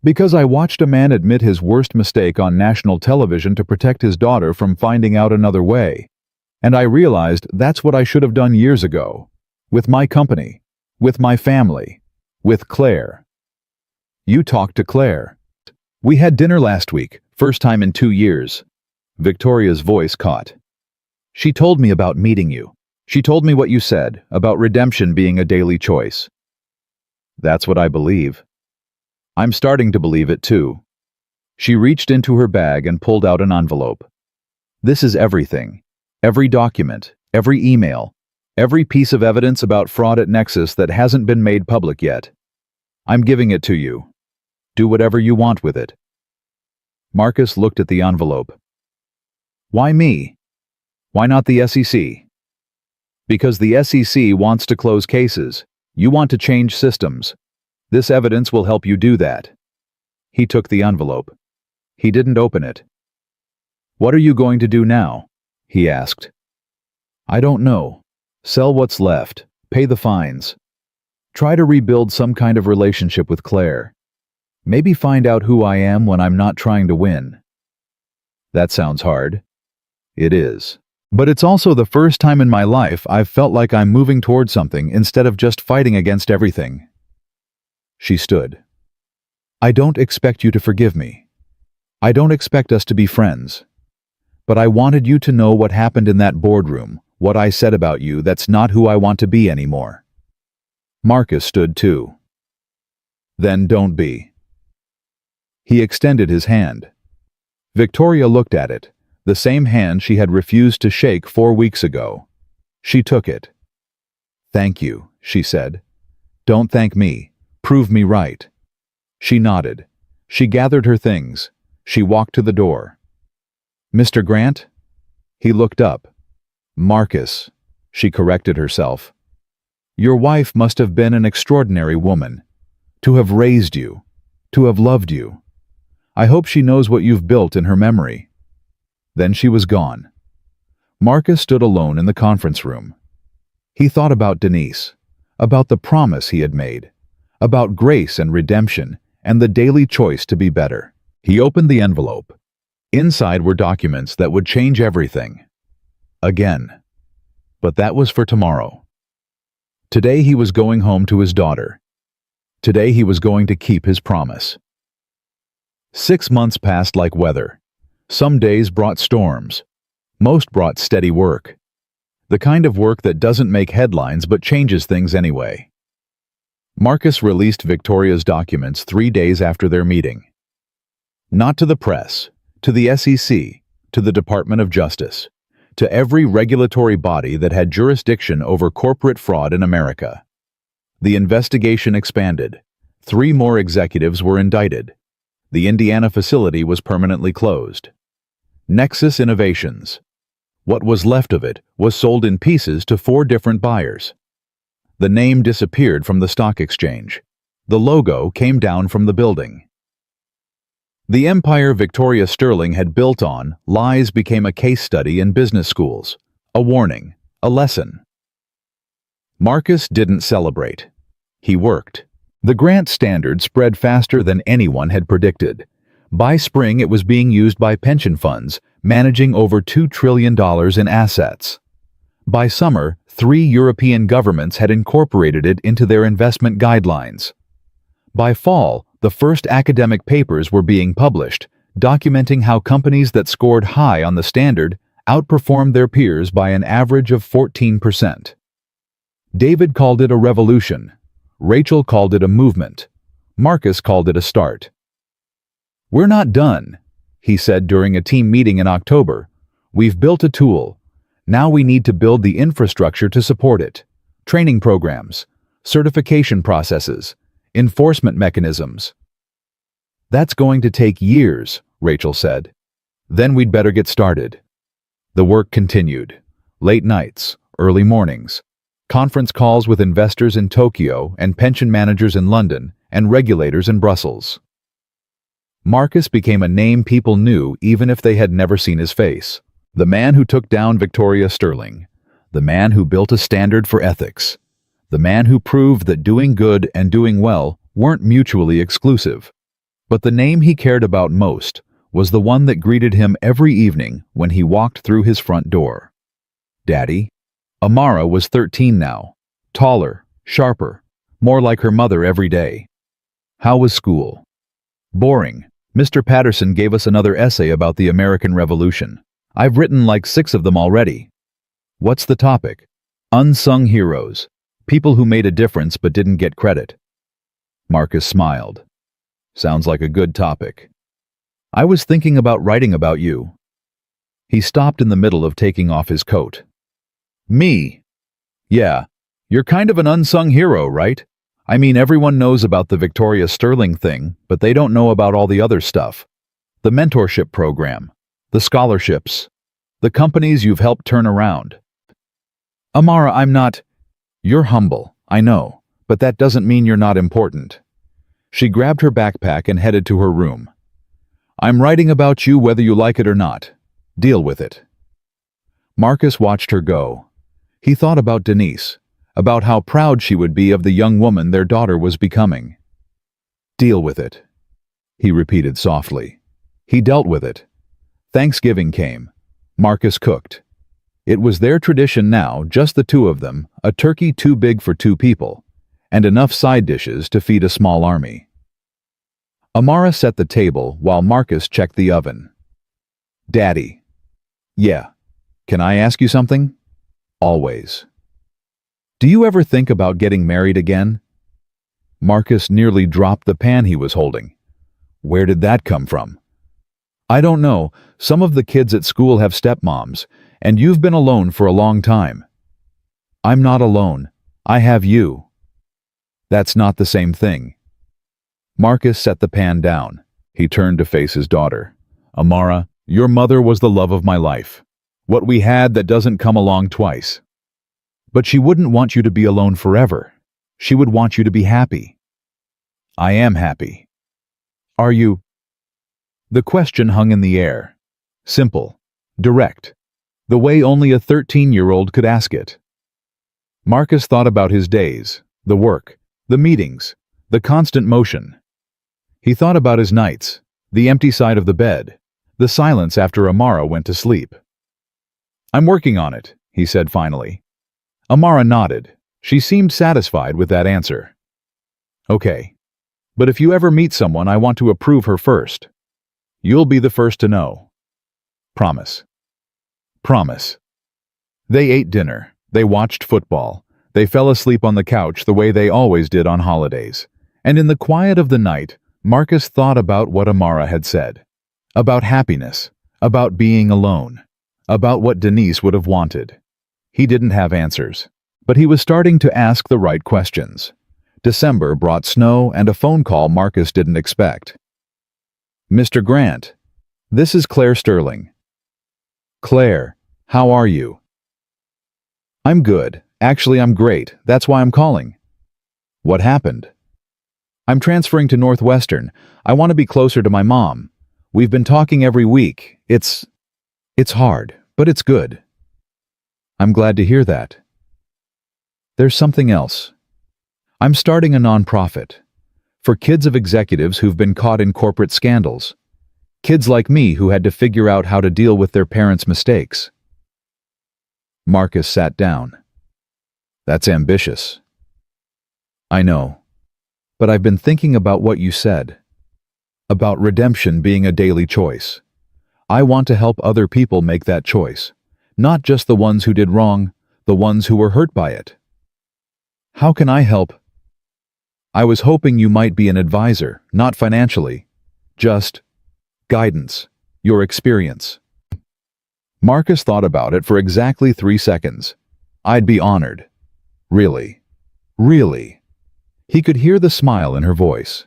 "Because I watched a man admit his worst mistake on national television to protect his daughter from finding out another way. And I realized that's what I should have done years ago. With my company. With my family. With Claire." "You talked to Claire." "We had dinner last week, first time in 2 years." Victoria's voice caught. "She told me about meeting you. She told me what you said about redemption being a daily choice. That's what I believe. I'm starting to believe it too. She reached into her bag and pulled out an envelope. This is everything. Every document, every email, every piece of evidence about fraud at Nexus that hasn't been made public yet. I'm giving it to you. Do whatever you want with it. Marcus looked at the envelope. Why me? Why not the SEC? Because the SEC wants to close cases. You want to change systems. This evidence will help you do that. He took the envelope. He didn't open it. What are you going to do now? He asked. I don't know. Sell what's left. Pay the fines. Try to rebuild some kind of relationship with Claire. Maybe find out who I am when I'm not trying to win. That sounds hard. It is. But it's also the first time in my life I've felt like I'm moving toward something instead of just fighting against everything. She stood. I don't expect you to forgive me. I don't expect us to be friends. But I wanted you to know what happened in that boardroom, what I said about you. That's not who I want to be anymore. Marcus stood too. Then don't be. He extended his hand. Victoria looked at it, the same hand she had refused to shake 4 weeks ago. She took it. Thank you, she said. Don't thank me. Prove me right. She nodded. She gathered her things. She walked to the door. Mr. Grant? He looked up. Marcus, she corrected herself. Your wife must have been an extraordinary woman. To have raised you. To have loved you. I hope she knows what you've built in her memory. Then she was gone. Marcus stood alone in the conference room. He thought about Denise, about the promise he had made, about grace and redemption, and the daily choice to be better. He opened the envelope. Inside were documents that would change everything. Again. But that was for tomorrow. Today he was going home to his daughter. Today he was going to keep his promise. 6 months passed like weather. Some days brought storms. Most brought steady work. The kind of work that doesn't make headlines but changes things anyway. Marcus released Victoria's documents 3 days after their meeting. Not to the press, to the SEC, to the Department of Justice, to every regulatory body that had jurisdiction over corporate fraud in America. The investigation expanded. 3 more executives were indicted. The Indiana facility was permanently closed. Nexus Innovations. What was left of it was sold in pieces to 4 different buyers. The name disappeared from the stock exchange. The logo came down from the building. The empire Victoria Sterling had built on lies became a case study in business schools, a warning, a lesson. Marcus didn't celebrate. He worked. The grant standard spread faster than anyone had predicted. By spring, it was being used by pension funds, managing over $2 trillion in assets. By summer, 3 European governments had incorporated it into their investment guidelines. By fall, the first academic papers were being published, documenting how companies that scored high on the standard outperformed their peers by an average of 14%. David called it a revolution. Rachel called it a movement. Marcus called it a start. We're not done, he said during a team meeting in October. We've built a tool. Now we need to build the infrastructure to support it. Training programs, certification processes, enforcement mechanisms. That's going to take years, Rachel said. Then we'd better get started. The work continued. Late nights, early mornings. Conference calls with investors in Tokyo and pension managers in London and regulators in Brussels. Marcus became a name people knew even if they had never seen his face. The man who took down Victoria Sterling. The man who built a standard for ethics. The man who proved that doing good and doing well weren't mutually exclusive. But the name he cared about most was the one that greeted him every evening when he walked through his front door. Daddy. Amara was 13 now, taller, sharper, more like her mother every day. How was school? Boring. Mr. Patterson gave us another essay about the American Revolution. I've written like 6 of them already. What's the topic? Unsung heroes. People who made a difference but didn't get credit. Marcus smiled. Sounds like a good topic. I was thinking about writing about you. He stopped in the middle of taking off his coat. Me? Yeah, you're kind of an unsung hero, right? I mean, everyone knows about the Victoria Sterling thing, but they don't know about all the other stuff. The mentorship program, the scholarships, the companies you've helped turn around. Amara, I'm not... You're humble, I know, but that doesn't mean you're not important. She grabbed her backpack and headed to her room. I'm writing about you whether you like it or not. Deal with it. Marcus watched her go. He thought about Denise, about how proud she would be of the young woman their daughter was becoming. Deal with it, he repeated softly. He dealt with it. Thanksgiving came. Marcus cooked. It was their tradition now, just the two of them, a turkey too big for two people, and enough side dishes to feed a small army. Amara set the table while Marcus checked the oven. Daddy. Yeah. Can I ask you something? Always. Do you ever think about getting married again? Marcus nearly dropped the pan he was holding. Where did that come from? I don't know. Some of the kids at school have stepmoms, and you've been alone for a long time. I'm not alone. I have you. That's not the same thing. Marcus set the pan down. He turned to face his daughter. Amara, your mother was the love of my life. What we had that doesn't come along twice. But she wouldn't want you to be alone forever. She would want you to be happy. I am happy. Are you? The question hung in the air. Simple. Direct. The way only a 13-year-old could ask it. Marcus thought about his days, the work, the meetings, the constant motion. He thought about his nights, the empty side of the bed, the silence after Amara went to sleep. I'm working on it, he said finally. Amara nodded. She seemed satisfied with that answer. Okay. But if you ever meet someone, I want to approve her first. You'll be the first to know. Promise. Promise. They ate dinner. They watched football. They fell asleep on the couch the way they always did on holidays. And in the quiet of the night, Marcus thought about what Amara had said. About happiness. About being alone. About what Denise would have wanted. He didn't have answers, but he was starting to ask the right questions. December brought snow and a phone call Marcus didn't expect. Mr. Grant, this is Claire Sterling. Claire, how are you? I'm good. Actually, I'm great. That's why I'm calling. What happened? I'm transferring to Northwestern. I want to be closer to my mom. We've been talking every week. It's hard, but it's good. I'm glad to hear that. There's something else. I'm starting a nonprofit for kids of executives who've been caught in corporate scandals. Kids like me who had to figure out how to deal with their parents' mistakes. Marcus sat down. That's ambitious. I know. But I've been thinking about what you said. About redemption being a daily choice. I want to help other people make that choice. Not just the ones who did wrong, the ones who were hurt by it. How can I help? I was hoping you might be an advisor, not financially. Just guidance, your experience. Marcus thought about it for exactly 3 seconds. I'd be honored. Really. Really. He could hear the smile in her voice.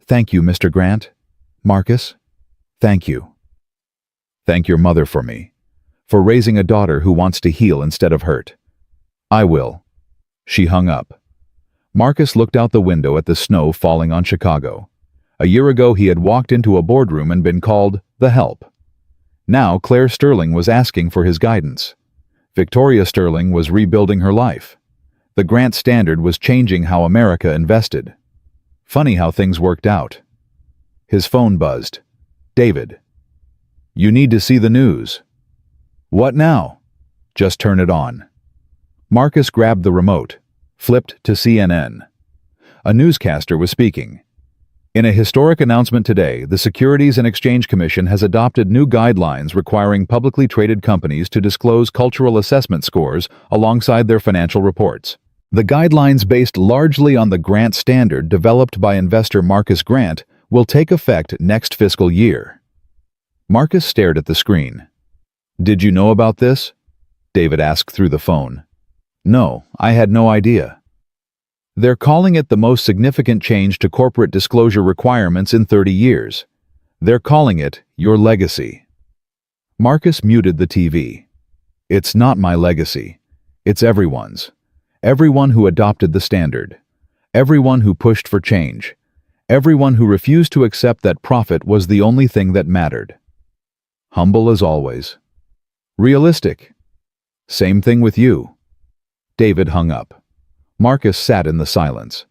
Thank you, Mr. Grant. Marcus, thank you. Thank your mother for me. For raising a daughter who wants to heal instead of hurt. I will. She hung up. Marcus looked out the window at the snow falling on Chicago. A year ago he had walked into a boardroom and been called the help. Now Claire Sterling was asking for his guidance. Victoria Sterling was rebuilding her life. The Grant Standard was changing how America invested. Funny how things worked out. His phone buzzed. David. You need to see the news. What now? Just turn it on. Marcus grabbed the remote, flipped to CNN. A newscaster was speaking. In a historic announcement today, the Securities and Exchange Commission has adopted new guidelines requiring publicly traded companies to disclose cultural assessment scores alongside their financial reports. The guidelines, based largely on the Grant Standard developed by investor Marcus Grant, will take effect next fiscal year. Marcus stared at the screen. "Did you know about this?" David asked through the phone. "No, I had no idea." "They're calling it the most significant change to corporate disclosure requirements in 30 years. They're calling it your legacy." Marcus muted the TV. "It's not my legacy. It's everyone's. Everyone who adopted the standard. Everyone who pushed for change. Everyone who refused to accept that profit was the only thing that mattered." Humble as always. Realistic. "Same thing with you." David hung up. Marcus sat in the silence.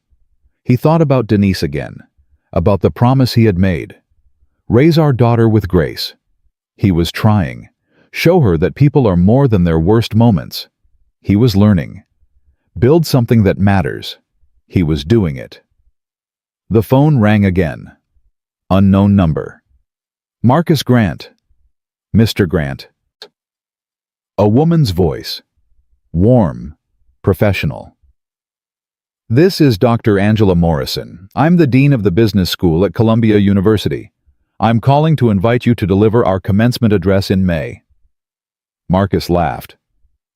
He thought about Denise again, about the promise he had made. Raise our daughter with grace. He was trying. Show her that people are more than their worst moments. He was learning. Build something that matters. He was doing it. The phone rang again. Unknown number. "Marcus Grant." "Mr. Grant." A woman's voice. Warm. Professional. "This is Dr. Angela Morrison. I'm the Dean of the Business School at Columbia University. I'm calling to invite you to deliver our commencement address in May." Marcus laughed.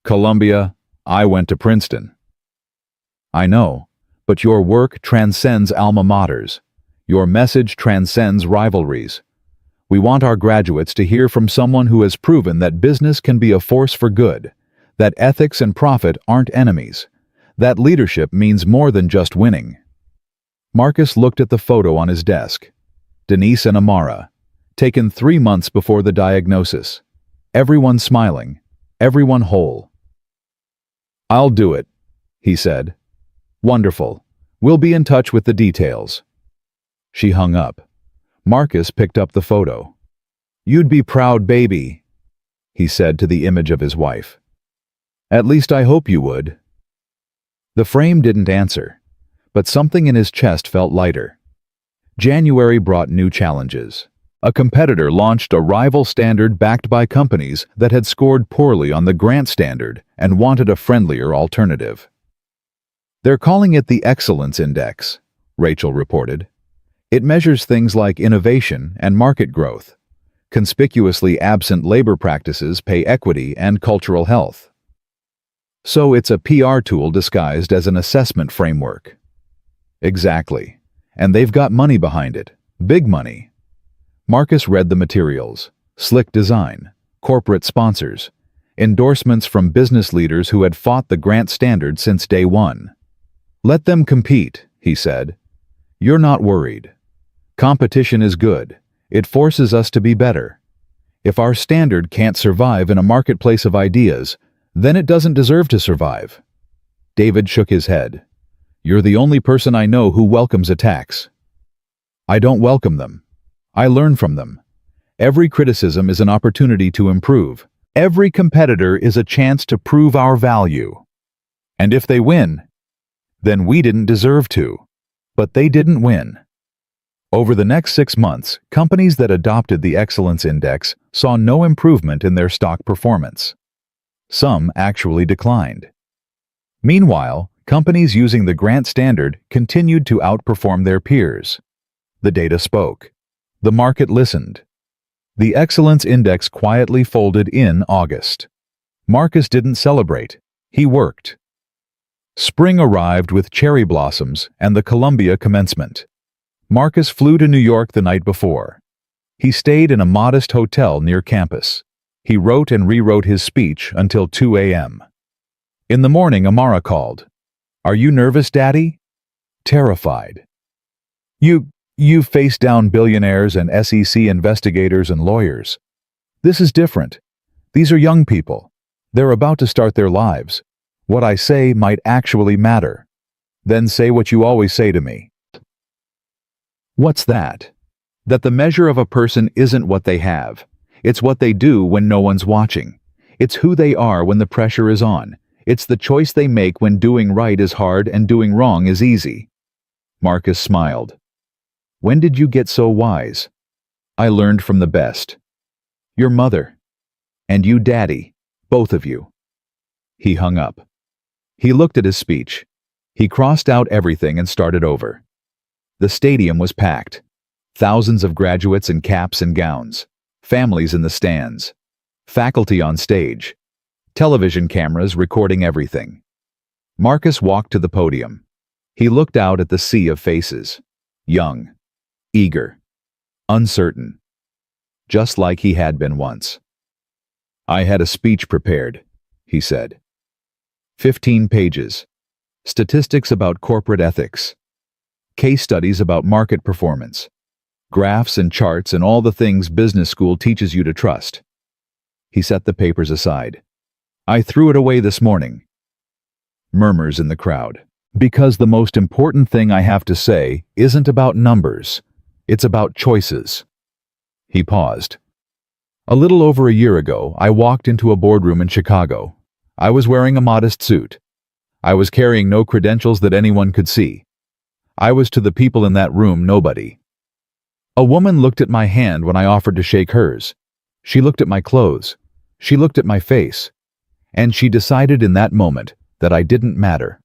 "Columbia? I went to Princeton." "I know, but your work transcends alma maters. Your message transcends rivalries. We want our graduates to hear from someone who has proven that business can be a force for good, that ethics and profit aren't enemies, that leadership means more than just winning." Marcus looked at the photo on his desk. Denise and Amara, taken 3 months before the diagnosis. Everyone smiling, everyone whole. "I'll do it," he said. "Wonderful. We'll be in touch with the details." She hung up. Marcus picked up the photo. "You'd be proud, baby," he said to the image of his wife. "At least I hope you would." The frame didn't answer, but something in his chest felt lighter. January brought new challenges. A competitor launched a rival standard backed by companies that had scored poorly on the Grant Standard and wanted a friendlier alternative. "They're calling it the Excellence Index," Rachel reported. "It measures things like innovation and market growth. Conspicuously absent labor practices, pay equity, and cultural health. So it's a PR tool disguised as an assessment framework." "Exactly. And they've got money behind it. Big money." Marcus read the materials. Slick design, corporate sponsors, endorsements from business leaders who had fought the Grant Standard since day one. "Let them compete," he said. "You're not worried. Competition is good. It forces us to be better. If our standard can't survive in a marketplace of ideas, then it doesn't deserve to survive." David shook his head. "You're the only person I know who welcomes attacks." "I don't welcome them. I learn from them. Every criticism is an opportunity to improve. Every competitor is a chance to prove our value. And if they win, then we didn't deserve to. But they didn't win." Over the next 6 months, companies that adopted the Excellence Index saw no improvement in their stock performance. Some actually declined. Meanwhile, companies using the Grant Standard continued to outperform their peers. The data spoke. The market listened. The Excellence Index quietly folded in August. Marcus didn't celebrate. He worked. Spring arrived with cherry blossoms and the Columbia commencement. Marcus flew to New York the night before. He stayed in a modest hotel near campus. He wrote and rewrote his speech until 2 a.m. In the morning, Amara called. "Are you nervous, Daddy?" Terrified. You face down billionaires and SEC investigators and lawyers. This is different. These are young people. They're about to start their lives. What I say might actually matter. Then say what you always say to me." "What's that?" "That the measure of a person isn't what they have. It's what they do when no one's watching. It's who they are when the pressure is on. It's the choice they make when doing right is hard and doing wrong is easy." Marcus smiled. When did you get so wise? I learned from the best. Your mother. And you, Daddy. Both of you. He hung up. He looked at his speech. He crossed out everything and started over. The stadium was packed. Thousands of graduates in caps and gowns. Families in the stands. Faculty on stage. Television cameras recording everything. Marcus walked to the podium. He looked out at the sea of faces. Young. Eager. Uncertain. Just like he had been once. I had a speech prepared, he said. 15 pages. Statistics about corporate ethics. Case studies about market performance. Graphs and charts and all the things business school teaches you to trust. He set the papers aside. I threw it away this morning. Murmurs in the crowd. Because the most important thing I have to say isn't about numbers. It's about choices. He paused. A little over a year ago, I walked into a boardroom in Chicago. I was wearing a modest suit. I was carrying no credentials that anyone could see. I was to the people in that room nobody. A woman looked at my hand when I offered to shake hers. She looked at my clothes. She looked at my face. And she decided in that moment that I didn't matter.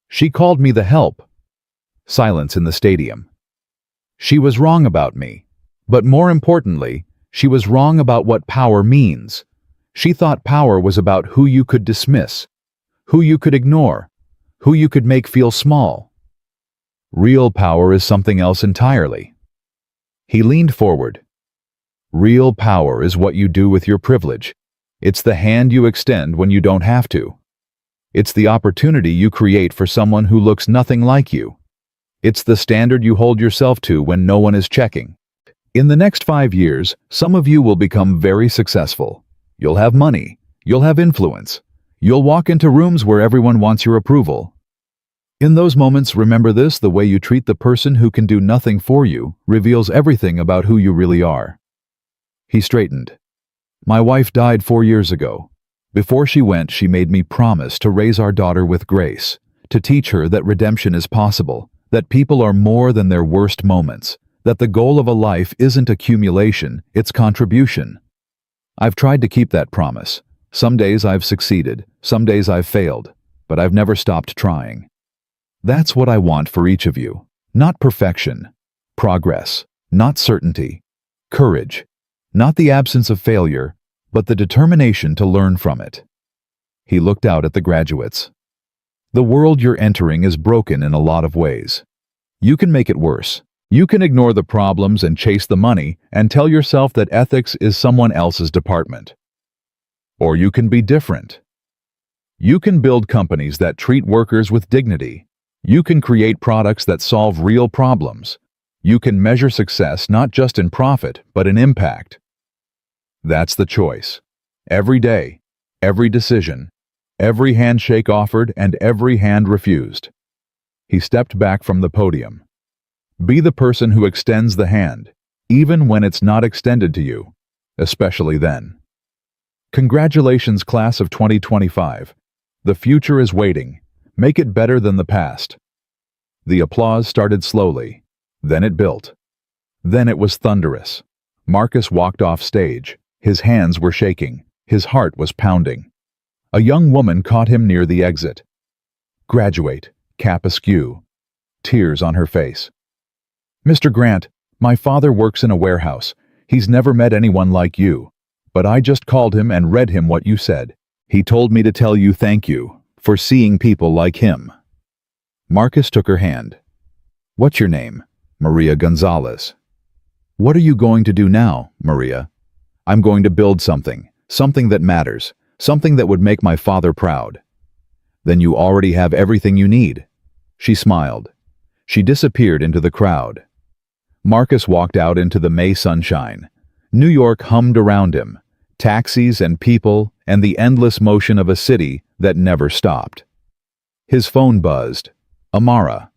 She called me the help. Silence in the stadium. She was wrong about me. But more importantly, she was wrong about what power means. She thought power was about who you could dismiss, who you could ignore, who you could make feel small. Real power is something else entirely. He leaned forward. Real power is what you do with your privilege. It's the hand you extend when you don't have to. It's the opportunity you create for someone who looks nothing like you. It's the standard you hold yourself to when no one is checking. In the next 5 years, some of you will become very successful. You'll have money. You'll have influence. You'll walk into rooms where everyone wants your approval. In those moments, remember this: the way you treat the person who can do nothing for you reveals everything about who you really are. He straightened. My wife died 4 years ago. Before she went, she made me promise to raise our daughter with grace, to teach her that redemption is possible, that people are more than their worst moments, that the goal of a life isn't accumulation, it's contribution. I've tried to keep that promise. Some days I've succeeded, some days I've failed, but I've never stopped trying. That's what I want for each of you. Not perfection. Progress. Not certainty. Courage. Not the absence of failure, but the determination to learn from it. He looked out at the graduates. The world you're entering is broken in a lot of ways. You can make it worse. You can ignore the problems and chase the money and tell yourself that ethics is someone else's department. Or you can be different. You can build companies that treat workers with dignity. You can create products that solve real problems. You can measure success not just in profit, but in impact. That's the choice. Every day, every decision, every handshake offered and every hand refused. He stepped back from the podium. Be the person who extends the hand, even when it's not extended to you, especially then. Congratulations, class of 2025. The future is waiting. Make it better than the past. The applause started slowly. Then it built. Then it was thunderous. Marcus walked off stage. His hands were shaking. His heart was pounding. A young woman caught him near the exit. Graduate, cap askew. Tears on her face. Mr. Grant, my father works in a warehouse. He's never met anyone like you. But I just called him and read him what you said. He told me to tell you thank you for seeing people like him. Marcus took her hand. What's your name? Maria Gonzalez. What are you going to do now, Maria? I'm going to build something that matters, something that would make my father proud. Then you already have everything you need. She smiled. She disappeared into the crowd. Marcus walked out into the May sunshine. New York hummed around him, taxis and people and the endless motion of a city that never stopped. His phone buzzed. Amara.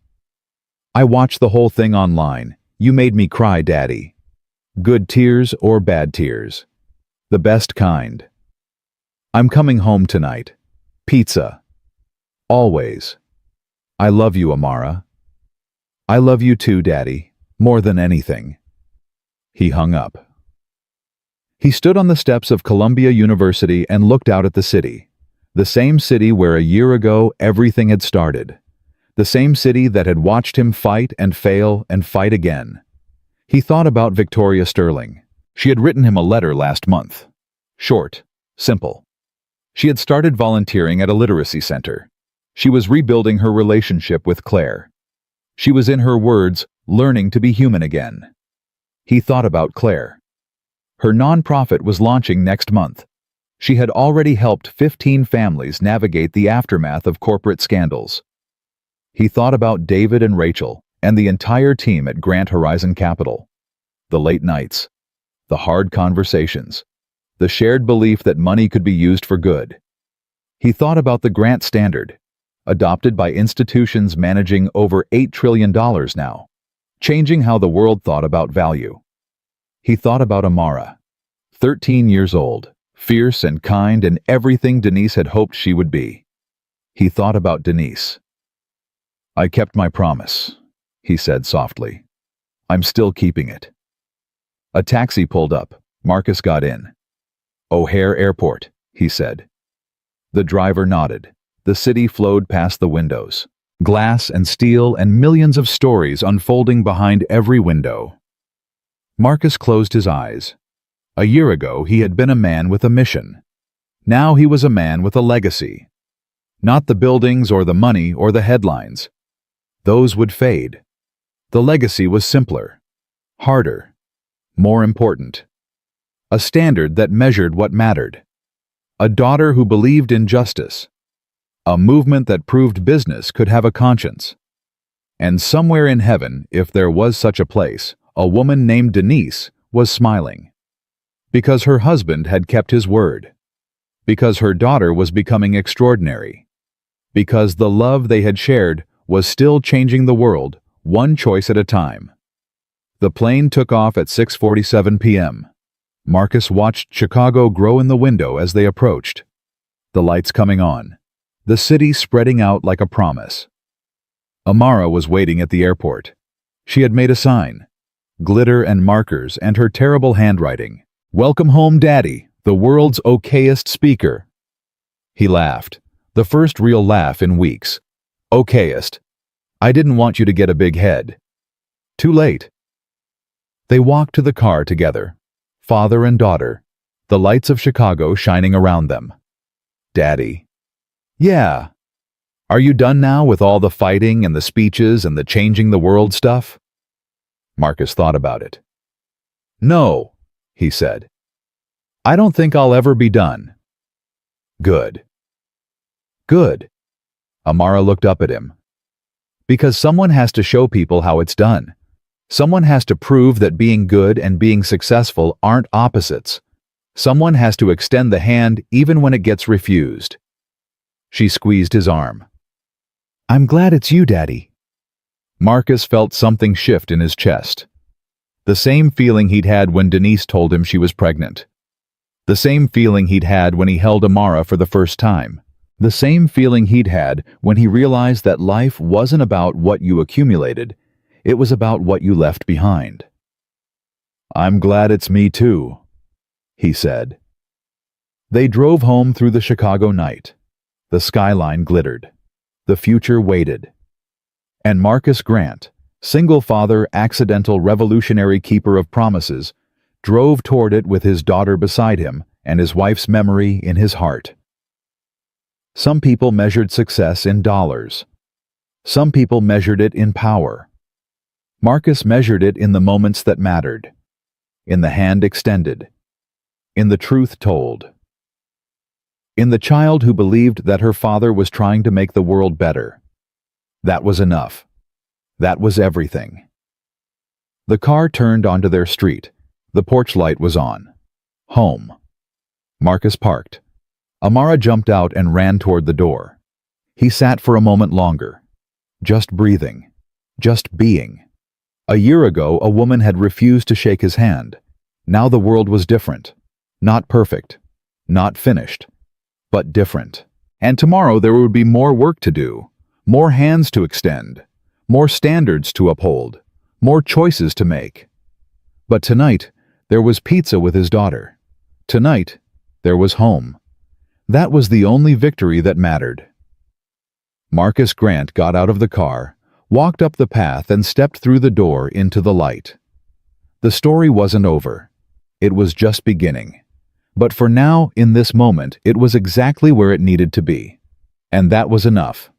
I watched the whole thing online. You made me cry, Daddy. Good tears or bad tears. The best kind. I'm coming home tonight. Pizza. Always. I love you, Amara. I love you too, Daddy. More than anything. He hung up. He stood on the steps of Columbia University and looked out at the city. The same city where a year ago everything had started. The same city that had watched him fight and fail and fight again. He thought about Victoria Sterling. She had written him a letter last month. Short, simple. She had started volunteering at a literacy center. She was rebuilding her relationship with Claire. She was, in her words, learning to be human again. He thought about Claire. Her nonprofit was launching next month. She had already helped 15 families navigate the aftermath of corporate scandals. He thought about David and Rachel and the entire team at Grant Horizon Capital. The late nights, the hard conversations, the shared belief that money could be used for good. He thought about the Grant Standard, adopted by institutions managing over $8 trillion now, changing how the world thought about value. He thought about Amara, 13 years old, fierce and kind and everything Denise had hoped she would be. He thought about Denise. "I kept my promise," he said softly. "I'm still keeping it." A taxi pulled up. Marcus got in. "O'Hare Airport," he said. The driver nodded. The city flowed past the windows. Glass and steel and millions of stories unfolding behind every window. Marcus closed his eyes. A year ago, he had been a man with a mission. Now he was a man with a legacy. Not the buildings or the money or the headlines. Those would fade. The legacy was simpler, harder, more important. A standard that measured what mattered. A daughter who believed in justice. A movement that proved business could have a conscience. And somewhere in heaven, if there was such a place, a woman named Denise was smiling. Because her husband had kept his word. Because her daughter was becoming extraordinary. Because the love they had shared was still changing the world, one choice at a time. The plane took off at 6:47 p.m. Marcus watched Chicago grow in the window as they approached. The lights coming on. The city spreading out like a promise. Amara was waiting at the airport. She had made a sign. Glitter and markers and her terrible handwriting. "Welcome home, Daddy, the world's okayest speaker." He laughed. The first real laugh in weeks. "Okayest. I didn't want you to get a big head." Too late. They walked to the car together. Father and daughter. The lights of Chicago shining around them. "Daddy." "Yeah. Are you done now with all the fighting and the speeches and the changing the world stuff?" Marcus thought about it. "No," he said. "I don't think I'll ever be done." "Good." "Good." Amara looked up at him. "Because someone has to show people how it's done. Someone has to prove that being good and being successful aren't opposites. Someone has to extend the hand even when it gets refused." She squeezed his arm. "I'm glad it's you, Daddy." Marcus felt something shift in his chest. The same feeling he'd had when Denise told him she was pregnant. The same feeling he'd had when he held Amara for the first time. The same feeling he'd had when he realized that life wasn't about what you accumulated, it was about what you left behind. "I'm glad it's me too," he said. They drove home through the Chicago night. The skyline glittered. The future waited. And Marcus Grant, single father, accidental revolutionary keeper of promises, drove toward it with his daughter beside him and his wife's memory in his heart. Some people measured success in dollars. Some people measured it in power. Marcus measured it in the moments that mattered, in the hand extended, in the truth told, in the child who believed that her father was trying to make the world better. That was enough. That was everything. The car turned onto their street. The porch light was on. Home. Marcus parked. Amara jumped out and ran toward the door. He sat for a moment longer, just breathing, just being. A year ago, a woman had refused to shake his hand. Now the world was different. Not perfect. Not finished. But different. And tomorrow there would be more work to do, more hands to extend, more standards to uphold, more choices to make. But tonight, there was pizza with his daughter. Tonight, there was home. That was the only victory that mattered. Marcus Grant got out of the car, walked up the path and stepped through the door into the light. The story wasn't over. It was just beginning. But for now, in this moment, it was exactly where it needed to be. And that was enough.